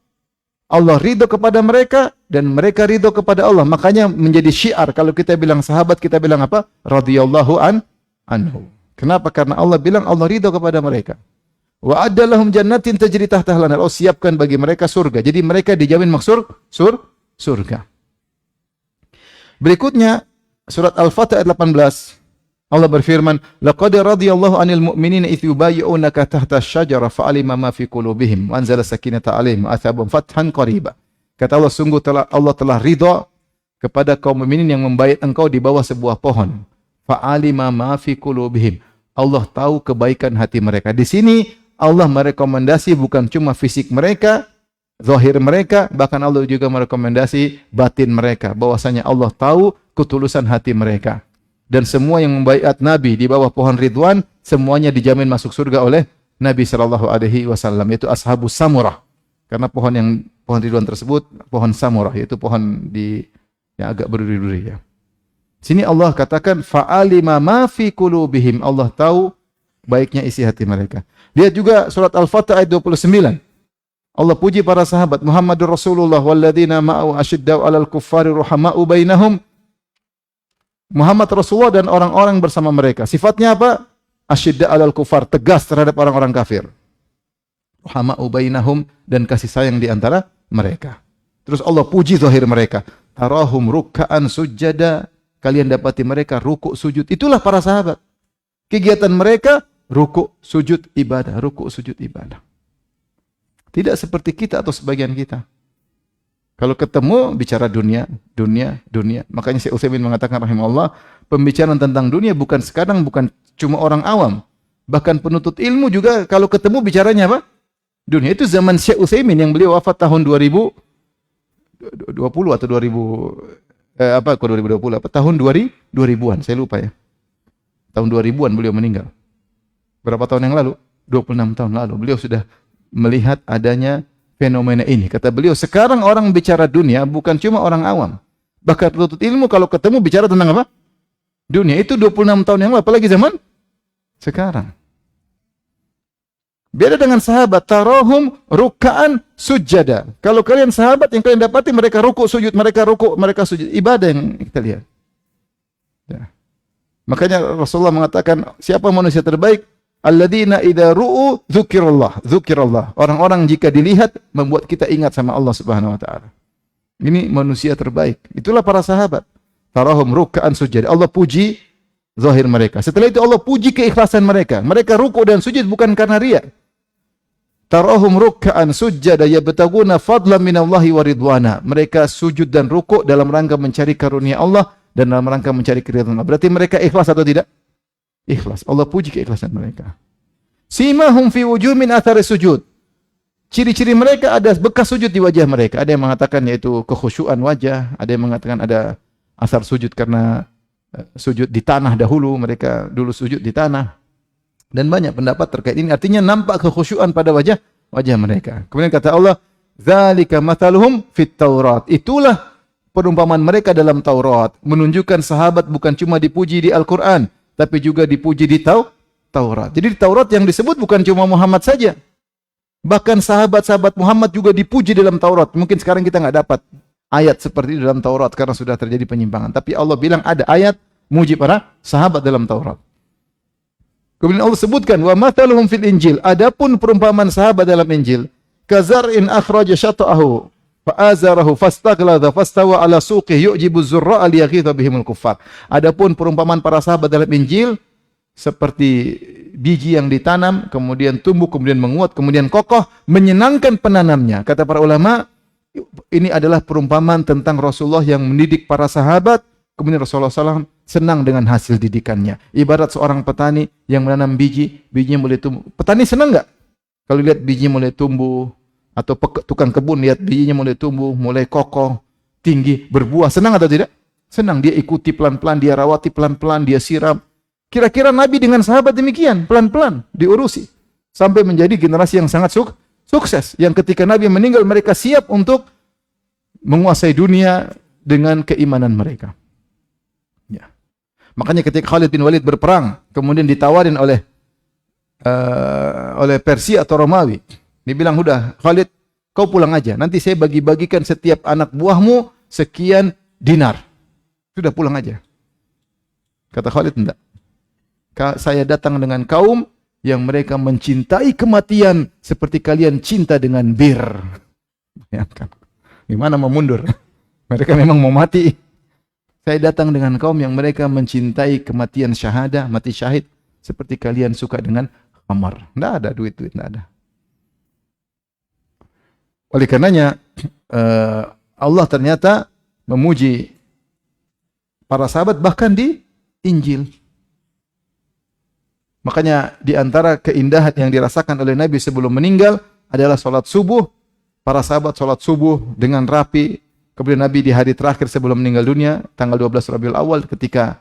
Allah ridho kepada mereka dan mereka ridho kepada Allah. Makanya menjadi syiar kalau kita bilang sahabat, kita bilang apa? Radhiyallahu anhu. Kenapa? Karena Allah bilang Allah ridho kepada mereka. Wa adda lahum jannatin tajri tahtaha al-anhar. Allah siapkan bagi mereka surga. Jadi mereka dijamin maksud surga. Berikutnya surat Al-Fatih ayat 18. Allah berfirman, laqad radiyallahu 'anil mu'minina idh yubayyi'unaka tahta asy-syajara fa'alima ma fi qulubihim wa anzala sakinata 'alaihim wa athabahum fathan qariba. Kata Allah, sungguh Allah telah ridha kepada kaum mukminin yang membayat engkau di bawah sebuah pohon. Fa'alima ma fi qulubihim. Allah tahu kebaikan hati mereka. Di sini Allah merekomendasi bukan cuma fisik mereka, zahir mereka, bahkan Allah juga merekomendasi batin mereka, bahwasanya Allah tahu ketulusan hati mereka. Dan semua yang membaiat Nabi di bawah pohon Ridwan, semuanya dijamin masuk surga oleh Nabi sallallahu alaihi wasallam, yaitu ashabus samurah. Karena pohon Ridwan tersebut pohon samurah, yaitu pohon yang agak berduri-duri ya. Sini Allah katakan fa'alima ma fi qulubihim. Allah tahu baiknya isi hati mereka. Lihat juga surat Al-Fatih ayat 29. Allah puji para sahabat, Muhammadur Rasulullah walladzina ma'ahu asyiddau 'alal kuffari ruhama'u bainahum. Muhammad Rasulullah dan orang-orang bersama mereka. Sifatnya apa? Asyidda 'alal kuffar, tegas terhadap orang-orang kafir. Ruhama'u bainahum, dan kasih sayang di antara mereka. Terus Allah puji zahir mereka. Tarahum ruk'an sujada. Kalian dapati mereka rukuk sujud. Itulah para sahabat. Kegiatan mereka rukuk sujud ibadah, rukuk sujud ibadah. Tidak seperti kita atau sebagian kita. Kalau ketemu bicara dunia. Makanya Syekh Utsaimin mengatakan rahimahullah, pembicaraan tentang dunia bukan sekarang, bukan cuma orang awam. Bahkan penuntut ilmu juga kalau ketemu bicaranya apa? Dunia. Itu zaman Syekh Utsaimin yang beliau wafat tahun 2020 atau 2020 apa? Tahun 2000-an, saya lupa ya. Tahun 2000-an beliau meninggal. Berapa tahun yang lalu? 26 tahun lalu. Beliau sudah melihat adanya fenomena ini. Kata beliau, sekarang orang bicara dunia bukan cuma orang awam. Bahkan penuntut ilmu kalau ketemu bicara tentang apa? Dunia. Itu 26 tahun yang lalu, apalagi zaman sekarang. Beda dengan sahabat, tarahum ruk'an sujada. Kalau kalian sahabat yang kalian dapati mereka rukuk mereka sujud. Ibadah yang kita lihat. Ya. Makanya Rasulullah mengatakan, siapa manusia terbaik? Alladzina idza ru'u dzukirallah. Orang-orang jika dilihat membuat kita ingat sama Allah Subhanahu wa taala. Ini manusia terbaik. Itulah para sahabat. Tarahum ruk'an sujada. Allah puji zahir mereka. Setelah itu Allah puji keikhlasan mereka. Mereka rukuk dan sujud bukan karena riya. Tarahum ruk'an sujada yabtaguna fadlan minallahi wa ridwana. Mereka sujud dan rukuk dalam rangka mencari karunia Allah dan dalam rangka mencari keridhaan Allah. Berarti mereka ikhlas atau tidak? Ikhlas. Allah puji keikhlasan mereka. Simahum fi wujuh min athari sujud. Ciri-ciri mereka ada bekas sujud di wajah mereka. Ada yang mengatakan yaitu kekhusyuan wajah, ada yang mengatakan ada asar sujud karena sujud di tanah dahulu, mereka dulu sujud di tanah. Dan banyak pendapat terkait ini. Artinya nampak kekhusyuan pada wajah mereka. Kemudian kata Allah, "Dzalika mathaluhum fit Taurat." Itulah perumpamaan mereka dalam Taurat. Menunjukkan sahabat bukan cuma dipuji di Al-Quran, tapi juga dipuji di Taurat. Jadi di Taurat yang disebut bukan cuma Muhammad saja. Bahkan sahabat-sahabat Muhammad juga dipuji dalam Taurat. Mungkin sekarang kita nggak dapat ayat seperti itu dalam Taurat karena sudah terjadi penyimpangan. Tapi Allah bilang ada ayat muji para sahabat dalam Taurat. Kemudian Allah sebutkan wa mathaluhum fil Injil. Adapun perumpamaan sahabat dalam Injil, kazar'in akhraja syata'ahu fa'azarahu fastaghlada fastawa ala suqihi yu'jibu zurra'a liyaghidha bihimul kuffar. Adapun perumpamaan para sahabat dalam Injil seperti biji yang ditanam, kemudian tumbuh, kemudian menguat, kemudian kokoh, menyenangkan penanamnya. Kata para ulama, ini adalah perumpamaan tentang Rasulullah yang mendidik para sahabat. Kemudian Rasulullah SAW senang dengan hasil didikannya. Ibarat seorang petani yang menanam biji, bijinya mulai tumbuh. Petani senang nggak? Kalau lihat bijinya mulai tumbuh, atau tukang kebun lihat bijinya mulai tumbuh, mulai kokoh, tinggi, berbuah. Senang atau tidak? Senang. Dia ikuti pelan-pelan, dia rawati pelan-pelan, dia siram. Kira-kira Nabi dengan sahabat demikian, pelan-pelan diurusi. Sampai menjadi generasi yang sangat sukses. Yang ketika Nabi meninggal, mereka siap untuk menguasai dunia dengan keimanan mereka. Ya. Makanya ketika Khalid bin Walid berperang, kemudian ditawarin oleh Persia atau Romawi. Dia bilang, udah Khalid, kau pulang aja. Nanti saya bagi-bagikan setiap anak buahmu sekian dinar. Sudah pulang aja. Kata Khalid, enggak. Saya datang dengan kaum yang mereka mencintai kematian seperti kalian cinta dengan bir. Bayangkan. Gimana mau mundur? Mereka memang mau mati. Saya datang dengan kaum yang mereka mencintai kematian syahada, mati syahid, seperti kalian suka dengan khamar. Tidak ada duit-duit, tidak ada. Oleh karenanya, Allah ternyata memuji para sahabat bahkan di Injil. Makanya di antara keindahan yang dirasakan oleh Nabi sebelum meninggal adalah salat subuh. Para sahabat salat subuh dengan rapi. Kemudian Nabi di hari terakhir sebelum meninggal dunia, tanggal 12 Rabiul Awal ketika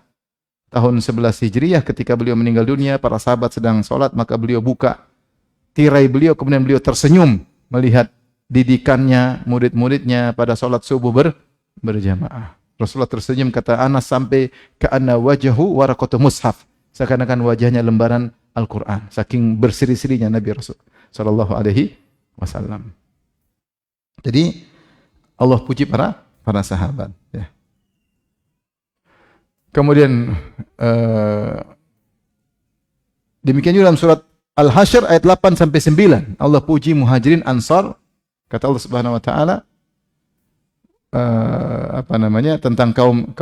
tahun 11 Hijriah, ketika beliau meninggal dunia, para sahabat sedang salat, maka beliau buka tirai beliau, kemudian beliau tersenyum melihat didikannya, murid-muridnya pada salat subuh berjamaah. Rasulullah tersenyum, kata Anas, sampai ka'anna wajahu waraqatu mushaf. Seakan-akan wajahnya lembaran Al-Quran. Saking berseri-serinya Nabi Rasul sallallahu alaihi wasallam. Jadi Allah puji para sahabat. Ya. Kemudian demikian juga dalam surat Al-Hasyr ayat 8 sampai 9. Allah puji Muhajirin Ansar. Kata Allah Subhanahu wa taala tentang kaum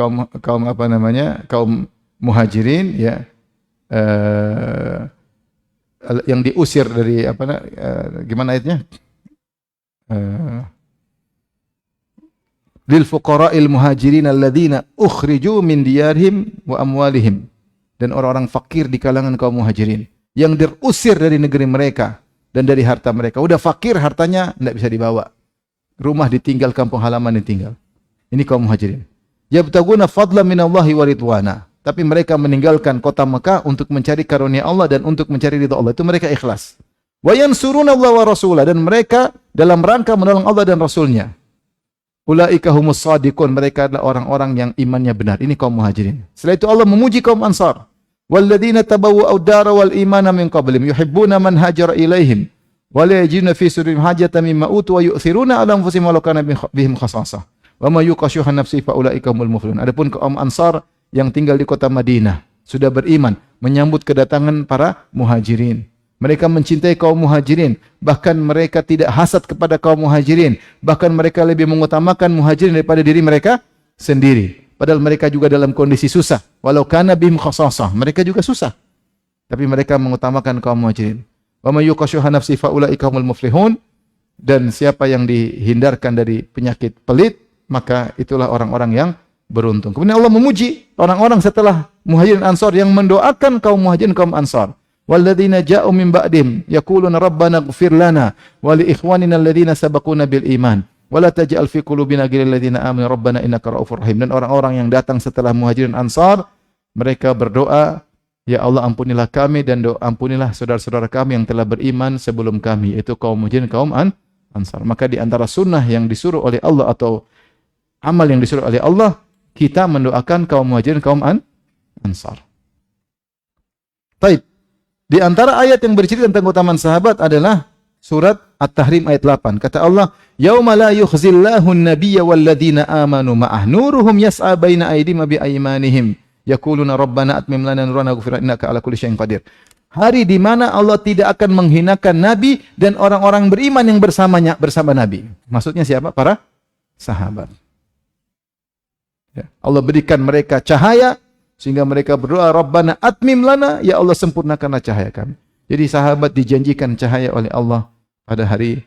Muhajirin, ya. Yang diusir dari gimana ayatnya? Lil fuqara'il muhajirin alladzina ukhriju min diyarihim wa amwalihim. Dan orang-orang fakir di kalangan kaum muhajirin yang diusir dari negeri mereka dan dari harta mereka. Udah fakir, hartanya tidak bisa dibawa. Rumah ditinggal, kampung halaman ditinggal. Ini kaum muhajirin. Yabtaguna fadlan minallahi wa ridwana. Tapi mereka meninggalkan kota Mekah untuk mencari karunia Allah dan untuk mencari ridha Allah. Itu mereka ikhlas. Wa yansuruna Allah wa rasulah, dan mereka dalam rangka menolong Allah dan Rasulnya. Ulaika humus shadiqun, mereka adalah orang-orang yang imannya benar. Ini kaum muhajirin. Setelah itu Allah memuji kaum Ansar. Walladzina tabawwa'u ad-dara wal imana min qablihim yuhibbuna man hajara ilaihim wa la yajiduna fi sudurihim hajatan mimma utu wa yu'thiruna 'ala anfusihim walau kana bihim khasasah. Wa may yuqashuha nafsi fa ulaika humul muflihun. Adapun kaum Ansar yang tinggal di kota Madinah sudah beriman, menyambut kedatangan para muhajirin. Mereka mencintai kaum muhajirin, bahkan mereka tidak hasad kepada kaum muhajirin, bahkan mereka lebih mengutamakan muhajirin daripada diri mereka sendiri. Padahal mereka juga dalam kondisi susah. Walau kana bihim khasasah, mereka juga susah. Tapi mereka mengutamakan kaum muhajirin. Wa may yuqashuha nafsi fa ulaika humul muflihun. Dan siapa yang dihindarkan dari penyakit pelit, maka itulah orang-orang yang beruntung. Kemudian Allah memuji orang-orang setelah muhajirin ansar yang mendoakan kaum muhajirin kaum ansar. Walladzina ja'u min ba'dihim yaquluna rabbana ighfir lana wa li ikhwanina alladzina sabaquna bil iman. Wala taj'al fi qulubina ghillal ladzina amanu rabbana innaka ra'ufur rahim. Dan orang-orang yang datang setelah muhajirin ansar, mereka berdoa, ya Allah ampunilah kami dan ampunilah saudara-saudara kami yang telah beriman sebelum kami, yaitu kaum muhajirin kaum ansar. Maka di antara sunnah yang disuruh oleh Allah atau amal yang disuruh oleh Allah, kita mendoakan kaum muhajirin kaum ansar. Baik. Di antara ayat yang bercerita tentang keutamaan sahabat adalah surat At-Tahrim ayat 8. Kata Allah, "Yauma la yukhzillahu an-nabiyya walladzina amanu ma'ah nuruhum yas'a baina aydihim wa bi aymanihim yaquluna rabbana atmim lana nurana waghfir lana innaka 'ala kulli syai'in qadir." Hari di mana Allah tidak akan menghinakan nabi dan orang-orang beriman yang bersamanya bersama nabi. Maksudnya siapa? Para sahabat. Ya, Allah berikan mereka cahaya sehingga mereka berdoa, Rabbana atmim lana, ya Allah sempurnakanlah cahaya kami. Jadi sahabat dijanjikan cahaya oleh Allah pada hari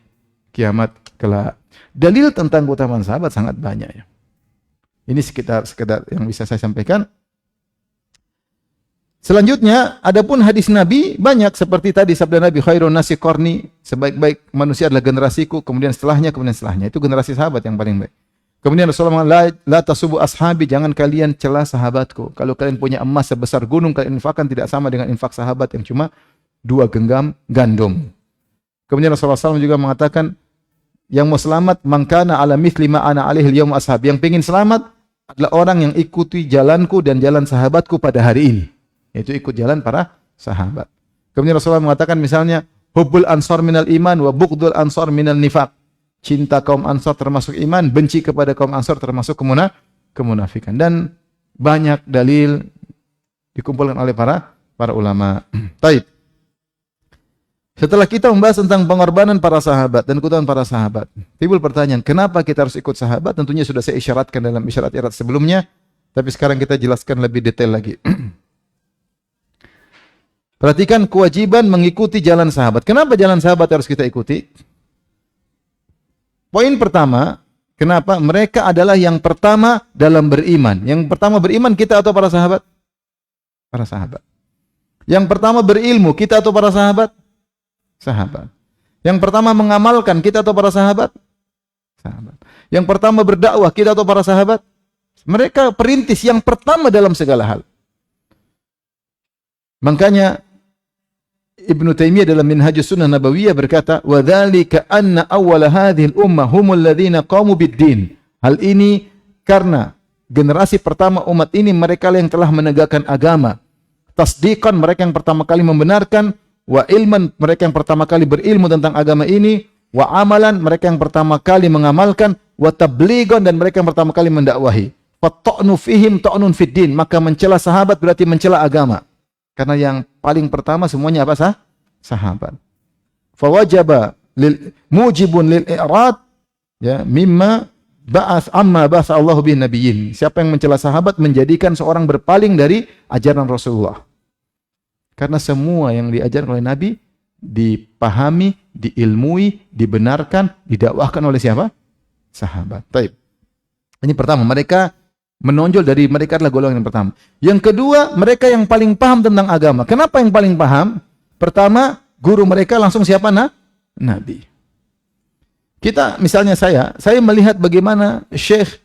kiamat kelak. Dalil tentang keutamaan sahabat sangat banyak ya. Ini sekedar yang bisa saya sampaikan. Selanjutnya, adapun hadis Nabi banyak seperti tadi sabda Nabi, khairun nasi qarni, sebaik-baik manusia adalah generasiku, kemudian setelahnya. Itu generasi sahabat yang paling baik. Kemudian Rasulullah mengatakan, la tasubu ashabi, jangan kalian cela sahabatku. Kalau kalian punya emas sebesar gunung, kalian infakkan tidak sama dengan infak sahabat yang cuma 2 genggam gandum. Kemudian Rasulullah SAW juga mengatakan, yang mau selamat, mangkana ala mithli ma ana alaihi al-yawm ashab. Yang ingin selamat adalah orang yang ikuti jalanku dan jalan sahabatku pada hari ini. Yaitu ikut jalan para sahabat. Kemudian Rasulullah mengatakan misalnya, hubbul ansar minal iman wa bughdul ansar minal nifaq. Cinta kaum ansar termasuk iman, benci kepada kaum ansar termasuk kemunafikan. Dan banyak dalil dikumpulkan oleh para ulama. Taib. Setelah kita membahas tentang pengorbanan para sahabat dan keutamaan para sahabat, timbul pertanyaan, kenapa kita harus ikut sahabat? Tentunya sudah saya isyaratkan dalam isyarat-isyarat sebelumnya, tapi sekarang kita jelaskan lebih detail lagi. Perhatikan kewajiban mengikuti jalan sahabat. Kenapa jalan sahabat harus kita ikuti? Poin pertama, kenapa? Mereka adalah yang pertama dalam beriman. Yang pertama beriman kita atau para sahabat? Para sahabat. Yang pertama berilmu kita atau para sahabat? Sahabat. Yang pertama mengamalkan kita atau para sahabat? Sahabat. Yang pertama berdakwah kita atau para sahabat? Mereka perintis yang pertama dalam segala hal. Makanya Ibnu Taimiyah dalam Minhajus Sunnah Nabawiyah berkata, "Wa dzalika anna awwala hadhihi al-ummah humul ladzina qamu bid-din." Hal ini karena generasi pertama umat ini mereka yang telah menegakkan agama. Tasdiqan, mereka yang pertama kali membenarkan, wa ilman, mereka yang pertama kali berilmu tentang agama ini, wa amalan, mereka yang pertama kali mengamalkan, wa tablighon, dan mereka yang pertama kali mendakwahi. Fa ta'nu fihim ta'nun fid-din, maka mencela sahabat berarti mencela agama. Karena yang paling pertama semuanya apa sahabat. Fawajaba mujibun lil i'rad ya mimma amma ba'atha Allah bin nabiyyin. Siapa yang mencela sahabat menjadikan seorang berpaling dari ajaran Rasulullah. Karena semua yang diajarkan oleh Nabi dipahami, diilmui, dibenarkan, didakwahkan oleh siapa? Sahabat. Baik. Ini pertama, mereka menonjol dari mereka adalah golongan yang pertama. Yang kedua, mereka yang paling paham tentang agama. Kenapa yang paling paham? Pertama, guru mereka langsung siapa? Nabi. Kita, misalnya saya melihat bagaimana Syekh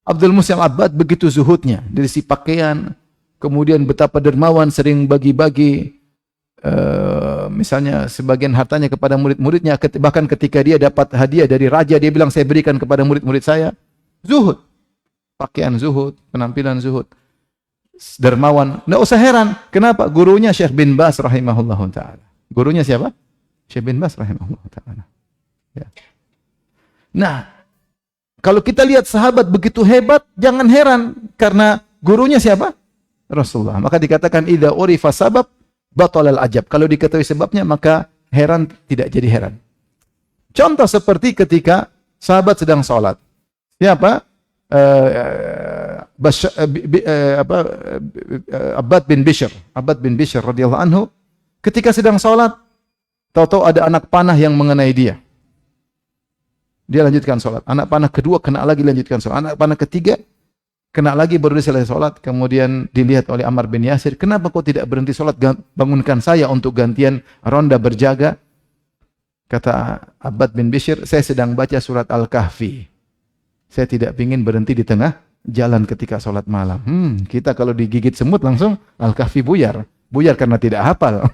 Abdul Muhsin Abbad begitu zuhudnya. Dari si pakaian, kemudian betapa dermawan, sering bagi-bagi misalnya sebagian hartanya kepada murid-muridnya. Bahkan ketika dia dapat hadiah dari raja, dia bilang saya berikan kepada murid-murid saya. Zuhud. Pakaian zuhud, penampilan zuhud. dermawan. Nggak usah heran. Kenapa? Gurunya Syekh bin Baz rahimahullahu ta'ala. Gurunya siapa? Syekh bin Baz rahimahullahu ta'ala. Ya. Nah, kalau kita lihat sahabat begitu hebat, jangan heran. Karena gurunya siapa? Rasulullah. Maka dikatakan, idza urifa sabab, batalal ajab. Kalau diketahui sebabnya, maka heran tidak jadi heran. Contoh seperti ketika sahabat sedang sholat. Siapa? Abbad bin Bishr radhiyallahu anhu ketika sedang sholat, tahu-tahu ada anak panah yang mengenai dia. Dia lanjutkan sholat. Anak panah kedua kena lagi, lanjutkan sholat. Anak panah ketiga kena lagi, baru dia selesai sholat. Kemudian dilihat oleh Ammar bin Yasir, kenapa kau tidak berhenti sholat? Bangunkan saya untuk gantian ronda berjaga. Kata Abbad bin Bishr, saya sedang baca surat Al-Kahfi. Saya tidak ingin berhenti di tengah jalan ketika sholat malam. Kita kalau digigit semut langsung Al-Kahfi buyar. Buyar karena tidak hafal.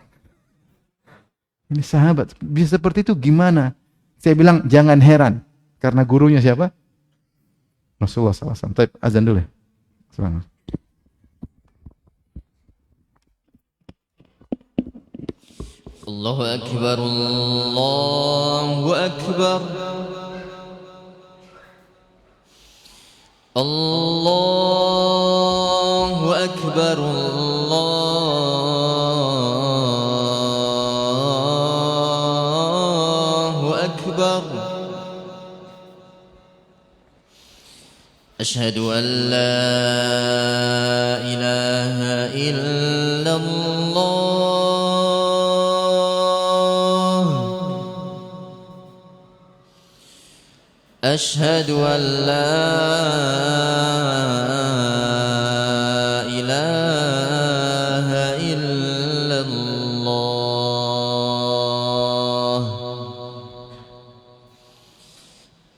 Ini sahabat, bisa seperti itu gimana? Saya bilang jangan heran. Karena gurunya siapa? Rasulullah SAW. Taib, azan dulu ya. Selamat. Allahu Akbar, Allahu Akbar. Allahu Akbar, Allahu Akbar. Ashhadu an la ilaha illallah. أشهد أن لا إله إلا الله.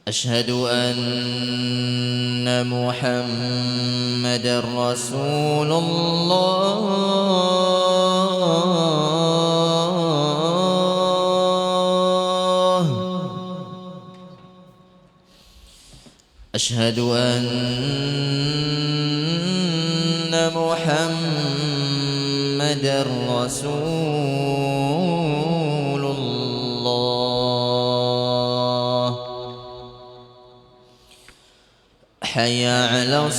أشهد أن محمدا رسول الله. أشهد أن محمدا رسول الله. حي على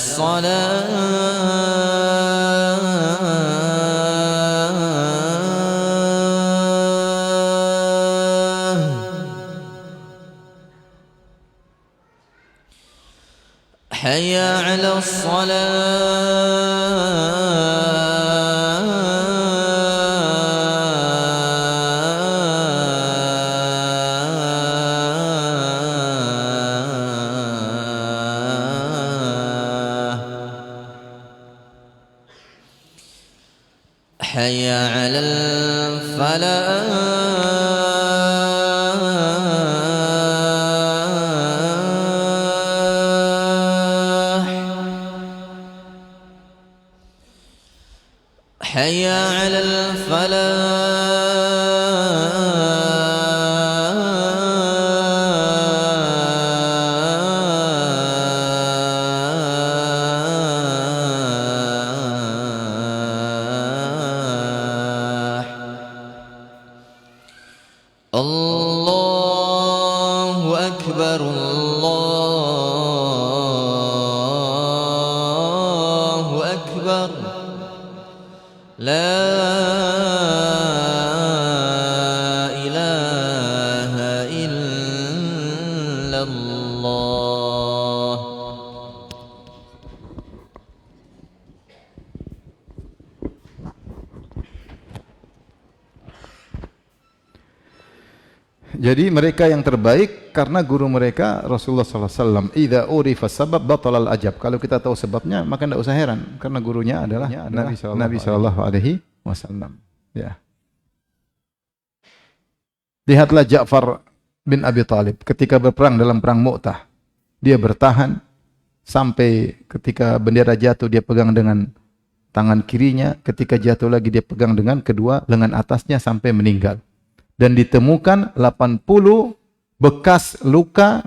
حي على الصلاة. حي على الفلاح. حي على الفلاح. الله أكبر، الله أكبر. لا إله إلا الله. Jadi mereka yang terbaik karena guru mereka Rasulullah SAW. Idza urifa sabab batalal ajab. Kalau kita tahu sebabnya maka tidak usah heran karena gurunya adalah Nabi Shallallahu Alaihi Wasallam. Ya. Lihatlah Ja'far bin Abi Thalib ketika berperang dalam perang Mu'tah. Dia bertahan sampai ketika bendera jatuh dia pegang dengan tangan kirinya, ketika jatuh lagi dia pegang dengan kedua lengan atasnya sampai meninggal. Dan ditemukan 80 bekas luka,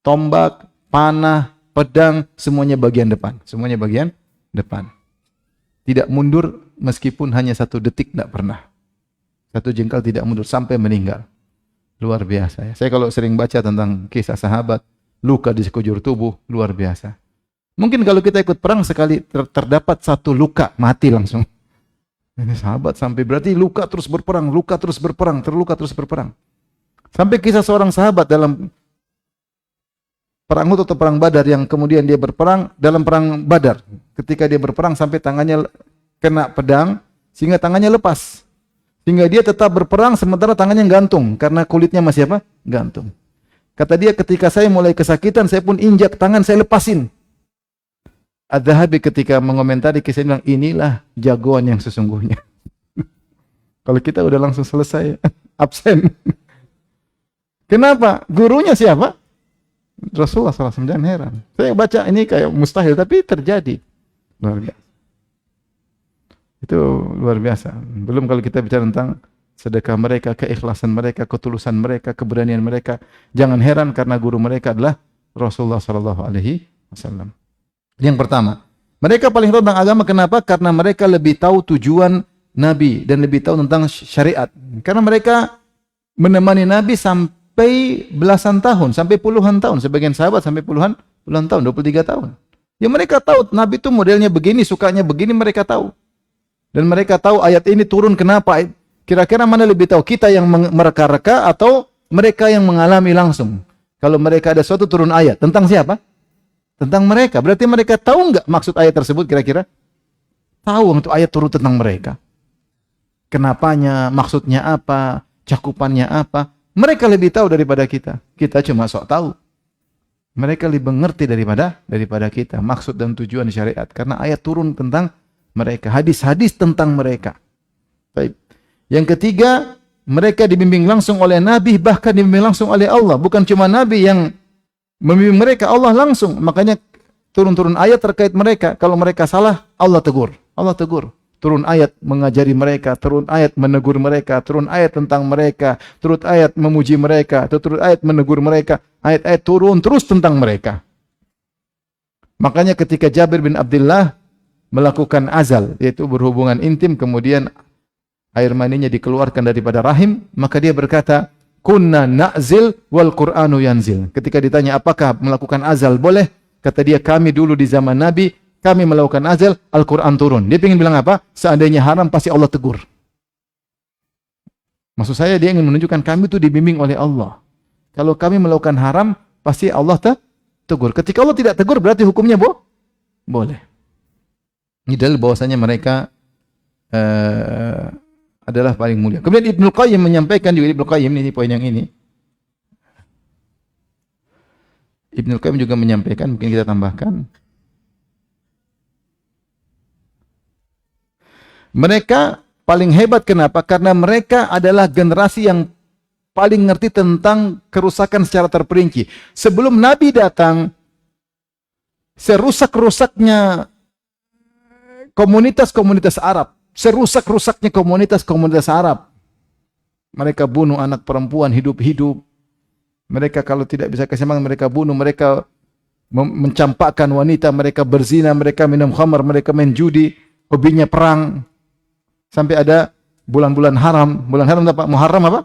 tombak, panah, pedang, semuanya bagian depan. Semuanya bagian depan. tidak mundur meskipun hanya 1 detik, tidak pernah. 1 jengkal tidak mundur sampai meninggal. Luar biasa ya. Saya kalau sering baca tentang kisah sahabat, luka di sekujur tubuh, luar biasa. Mungkin kalau kita ikut perang sekali terdapat 1 luka, mati langsung. Ini sahabat sampai berarti luka terus berperang, terluka terus berperang. Sampai kisah seorang sahabat dalam perang Uhud atau perang Badar yang kemudian dia berperang dalam perang Badar. Ketika dia berperang sampai tangannya kena pedang sehingga tangannya lepas. Sehingga dia tetap berperang sementara tangannya gantung karena kulitnya masih apa? Gantung. Kata dia, ketika saya mulai kesakitan, saya pun injak tangan, saya lepasin. Adz-Dzahabi ketika mengomentari kisah ini bilang, inilah jagoan yang sesungguhnya. Kalau kita udah langsung selesai, absen. Kenapa? Gurunya siapa? Rasulullah SAW. Jangan heran. Saya baca ini kayak mustahil, tapi terjadi. Luar biasa. Itu luar biasa. Belum kalau kita bicara tentang sedekah mereka, keikhlasan mereka, ketulusan mereka, keberanian mereka. Jangan heran karena guru mereka adalah Rasulullah SAW. Yang pertama, mereka paling tahu tentang agama. Kenapa? Karena mereka lebih tahu tujuan Nabi dan lebih tahu tentang syariat. Karena mereka menemani Nabi sampai belasan tahun, sampai puluhan tahun. Sebagian sahabat sampai puluhan tahun, 23 tahun. Ya mereka tahu Nabi itu modelnya begini, sukanya begini, mereka tahu. Dan mereka tahu ayat ini turun kenapa. Kira-kira mana lebih tahu? Kita yang mereka-reka atau mereka yang mengalami langsung? Kalau mereka ada suatu turun ayat, tentang siapa? Tentang mereka. Berarti mereka tahu enggak maksud ayat tersebut kira-kira? Tahu untuk ayat turun tentang mereka. Kenapanya, maksudnya apa, cakupannya apa. Mereka lebih tahu daripada kita. Kita cuma sok tahu. Mereka lebih mengerti daripada kita. Maksud dan tujuan syariat. Karena ayat turun tentang mereka. Hadis-hadis tentang mereka. Baik. Yang ketiga, mereka dibimbing langsung oleh Nabi, bahkan dibimbing langsung oleh Allah. Bukan cuma Nabi yang membimbing mereka, Allah langsung. Makanya turun-turun ayat terkait mereka. Kalau mereka salah, Allah tegur. Allah tegur. Turun ayat mengajari mereka, turun ayat menegur mereka, turun ayat tentang mereka, turun ayat memuji mereka, turun ayat menegur mereka. Ayat-ayat turun terus tentang mereka. Makanya ketika Jabir bin Abdullah melakukan azal, yaitu berhubungan intim, kemudian air maninya dikeluarkan daripada rahim, maka dia berkata, kunna na'zil wal Qur'anu yanzil. Ketika ditanya apakah melakukan azal boleh, kata dia, kami dulu di zaman Nabi, kami melakukan azal, Al-Quran turun. Dia ingin bilang apa? Seandainya haram pasti Allah tegur. Maksud saya dia ingin menunjukkan kami itu dibimbing oleh Allah. Kalau kami melakukan haram pasti Allah tegur. Ketika Allah tidak tegur berarti hukumnya boleh. Ini dalil bahwasanya mereka adalah paling mulia. Kemudian Ibnu Qayyim menyampaikan juga, Ibnu Qayyim ini poin yang ini. Ibnu Qayyim juga menyampaikan, mungkin kita tambahkan. Mereka paling hebat kenapa? Karena mereka adalah generasi yang paling ngerti tentang kerusakan secara terperinci. Sebelum Nabi datang, serusak-rusaknya komunitas-komunitas Arab, serusak-rusaknya komunitas-komunitas Arab. Mereka bunuh anak perempuan hidup-hidup. Mereka kalau tidak bisa keseimbangan, mereka bunuh. Mereka mencampakkan wanita, mereka berzina, mereka minum khamar, mereka main judi, hobinya perang. Sampai ada bulan-bulan haram. Bulan haram apa? Muharram apa?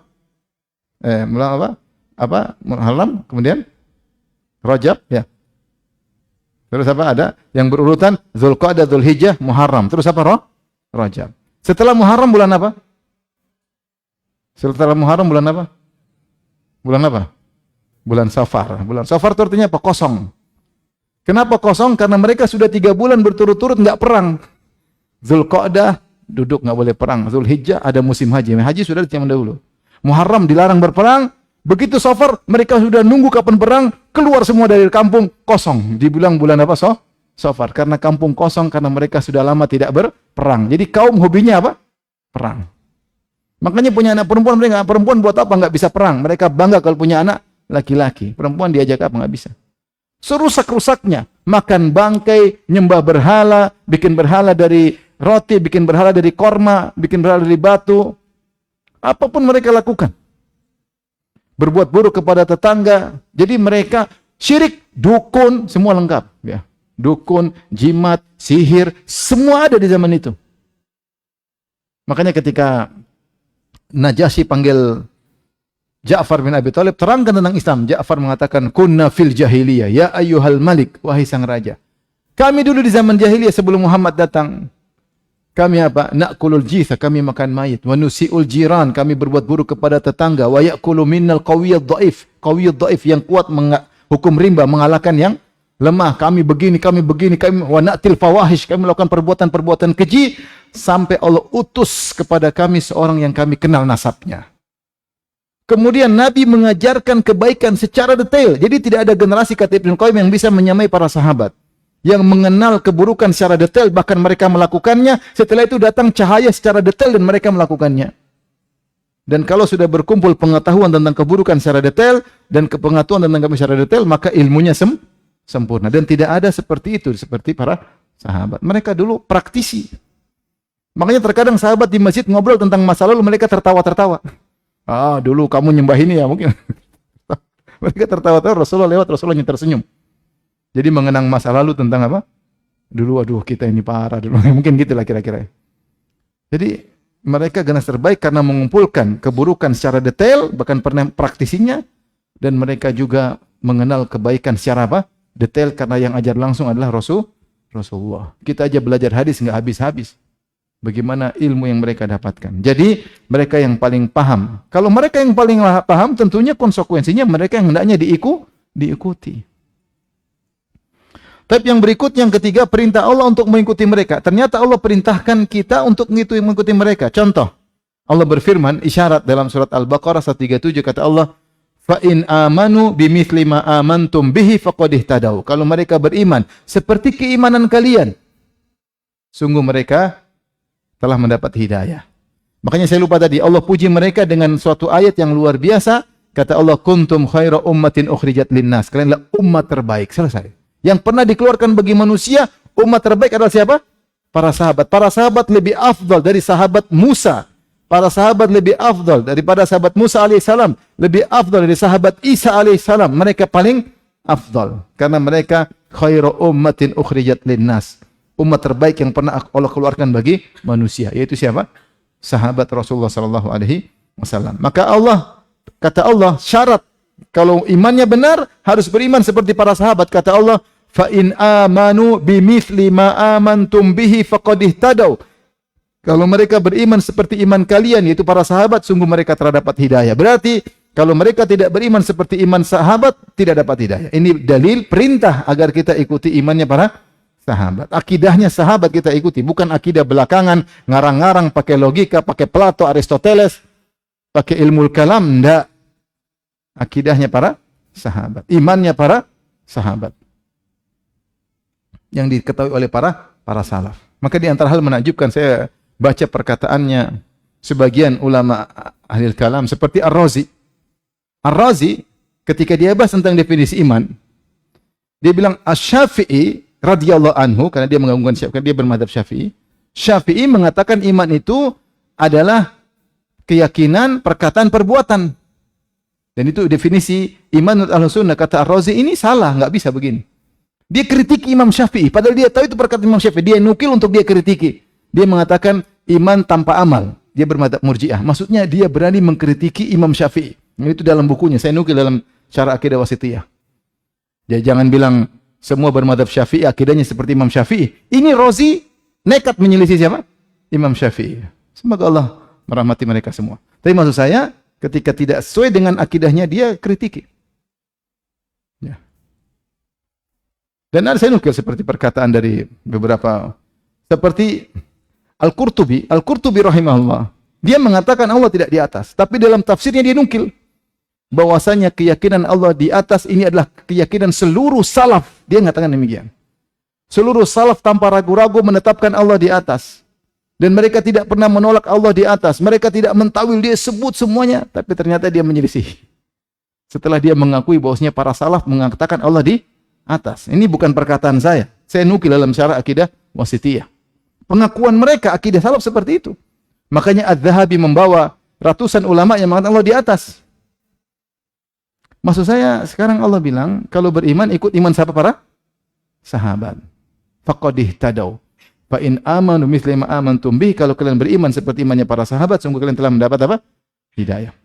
Bulan apa? Apa? Muharram, kemudian Rajab, ya. Terus apa? Ada yang berurutan Zulqa'dah, Zulhijjah, Muharram. Terus apa? Rajab. Setelah Muharram bulan apa? Setelah Muharram bulan apa? Bulan apa? Bulan Safar. Bulan Safar itu artinya apa? Kosong. Kenapa kosong? Karena mereka sudah 3 bulan berturut-turut enggak perang. Zulqa'dah duduk enggak boleh perang. Zulhijjah ada musim haji. Haji sudah di zaman dahulu. Muharram dilarang berperang. Begitu Safar mereka sudah nunggu kapan perang, keluar semua dari kampung, kosong. Dibilang bulan apa? Safar. Karena kampung kosong, karena mereka sudah lama tidak berperang. Jadi kaum hobinya apa? Perang. Makanya punya anak perempuan, mereka perempuan buat apa? Enggak bisa perang. Mereka bangga kalau punya anak laki-laki. Perempuan diajak apa? Enggak bisa. Serusak-rusaknya. Makan bangkai, nyembah berhala, bikin berhala dari roti, bikin berhala dari korma, bikin berhala dari batu. Apapun mereka lakukan. Berbuat buruk kepada tetangga. Jadi mereka syirik, dukun, semua lengkap. Ya. dukun, jimat, sihir, semua ada di zaman itu. Makanya ketika Najasyi panggil Ja'far bin Abi Thalib, terangkan tentang Islam. Ja'far mengatakan, kunna fil jahiliyah, ya ayyuhal malik, wahai sang raja. Kami dulu di zaman jahiliyah sebelum Muhammad datang. Kami apa? Na'kulul jitha, kami makan mayit. Wa nusi'ul jiran, kami berbuat buruk kepada tetangga. Wa ya'kulu minnal qawiyyad dhaif. Qawiyyad dhaif yang kuat hukum rimba mengalahkan yang lemah. Kami begini, kami wa na'til fawahish, kami melakukan perbuatan-perbuatan keji sampai Allah utus kepada kami seorang yang kami kenal nasabnya. Kemudian Nabi mengajarkan kebaikan secara detail. Jadi tidak ada generasi kata Ibnu Qayyim yang bisa menyamai para sahabat yang mengenal keburukan secara detail, bahkan mereka melakukannya. Setelah itu datang cahaya secara detail dan mereka melakukannya. Dan kalau sudah berkumpul pengetahuan tentang keburukan secara detail dan pengetahuan tentang kebaikan secara detail, maka ilmunya sempurna. Dan tidak ada seperti itu, seperti para sahabat. Mereka dulu praktisi. Makanya terkadang sahabat di masjid ngobrol tentang masa lalu, mereka tertawa-tertawa. Ah, dulu kamu nyembah ini ya mungkin. Mereka tertawa-tawa, Rasulullah lewat, Rasulullah tersenyum. Jadi mengenang masa lalu tentang apa? Dulu, aduh kita ini parah dulu. Mungkin gitulah kira-kira. Jadi mereka generasi terbaik karena mengumpulkan keburukan secara detail, bahkan pernah praktisinya, dan mereka juga mengenal kebaikan secara apa? Detail, karena yang ajar langsung adalah Rasulullah. Kita aja belajar hadis nggak habis-habis. Bagaimana ilmu yang mereka dapatkan. Jadi mereka yang paling paham. Kalau mereka yang paling paham, tentunya konsekuensinya mereka yang hendaknya diikuti. Tapi yang berikut, yang ketiga, perintah Allah untuk mengikuti mereka. Ternyata Allah perintahkan kita untuk mengikuti mereka. Contoh, Allah berfirman, isyarat dalam surat Al-Baqarah 137, kata Allah, fa in amanu bimithli ma amantum bihi faqad ihtadaw. Kalau mereka beriman seperti keimanan kalian, sungguh mereka telah mendapat hidayah. Makanya saya lupa tadi, Allah puji mereka dengan suatu ayat yang luar biasa. Kata Allah, kuntum khaira ummatin ukhrijat linnas. Kalianlah umat terbaik. Selesai. Yang pernah dikeluarkan bagi manusia, umat terbaik adalah siapa? Para sahabat. Para sahabat lebih afdal dari sahabat Musa. Para sahabat lebih afdal daripada sahabat Musa alaihissalam. Lebih afdal dari sahabat Isa alaihissalam. Mereka paling afdal. Karena mereka khairu ummatin ukhrijat linnas. Umat terbaik yang pernah Allah keluarkan bagi manusia. Yaitu siapa? Sahabat Rasulullah sallallahu alaihi wasallam. Maka kata Allah, syarat kalau imannya benar harus beriman seperti para sahabat. Kata Allah, fa in amanu bimithli ma amantum bihi faqad ihtadaw. Kalau mereka beriman seperti iman kalian, yaitu para sahabat, sungguh mereka terdapat hidayah. Berarti kalau mereka tidak beriman seperti iman sahabat, tidak dapat hidayah. Ini dalil perintah agar kita ikuti imannya para sahabat. Akidahnya sahabat kita ikuti, bukan akidah belakangan ngarang-ngarang pakai logika, pakai Plato, Aristoteles, pakai ilmu kalam. Enggak. Akidahnya para sahabat, imannya para sahabat yang diketahui oleh para salaf. Maka di antara hal menakjubkan, saya baca perkataannya sebagian ulama ahli kalam seperti Ar-Razi. Ar-Razi ketika dia bahas tentang definisi iman, dia bilang Asy-Syafi'i radhiyallahu anhu, karena dia menggabungkan Syafi'i, dia bermadzhab Syafi'i. Syafi'i mengatakan iman itu adalah keyakinan, perkataan, perbuatan. Dan itu definisi iman menurut Ahlussunnah. Kata Ar-Razi, ini salah, nggak bisa begini. Dia kritiki Imam Syafi'i, padahal dia tahu itu perkataan Imam Syafi'i. Dia nukil untuk dia kritiki. Dia mengatakan iman tanpa amal. Dia bermadzhab Murji'ah. Maksudnya dia berani mengkritiki Imam Syafi'i. Itu dalam bukunya. Saya nukil dalam Syarah Aqidah Wasithiyah. Jadi jangan bilang semua bermadzhab Syafi'i, akidahnya seperti Imam Syafi'i. Ini Razi nekat menyelisih siapa? Imam Syafi'i. Semoga Allah merahmati mereka semua. Tapi maksud saya, ketika tidak sesuai dengan akidahnya, dia kritiki. Ya. Dan ada saya nukil seperti perkataan dari beberapa, seperti Al-Qurtubi rahimahullah. Dia mengatakan Allah tidak di atas, tapi dalam tafsirnya dia nukil bahwasanya keyakinan Allah di atas ini adalah keyakinan seluruh salaf. Dia mengatakan demikian. Seluruh salaf tanpa ragu-ragu menetapkan Allah di atas. Dan mereka tidak pernah menolak Allah di atas. Mereka tidak mentawil, dia sebut semuanya, tapi ternyata dia menyelisih. Setelah dia mengakui bahwasanya para salaf mengatakan Allah di atas. Ini bukan perkataan saya. Saya nukil dalam Syarah Aqidah Wasithiyah. Pengakuan mereka akidah salaf seperti itu. Makanya Az-Zahabi membawa ratusan ulama yang mengatakan Allah di atas. Maksud saya, sekarang Allah bilang, kalau beriman ikut iman siapa? Para sahabat. Faqad ihtadaw. Fa in amanu mithla ma amantum bih, kalau kalian beriman seperti imannya para sahabat, sungguh kalian telah mendapat apa? Hidayah.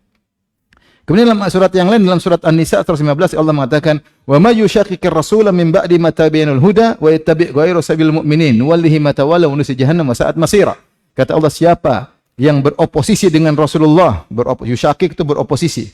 Kemudian dalam surat yang lain, dalam surat An-Nisa 115, Allah mengatakan, "Wa may yushaqiqir rasula min ba'di ma tabayyana al-huda wa yattabi' ghayra sabilil mu'minin nuwallihi ma tawalla wa nusli jahannam wa sa'at masira." Kata Allah, siapa yang beroposisi dengan Rasulullah, yushaqiq itu beroposisi.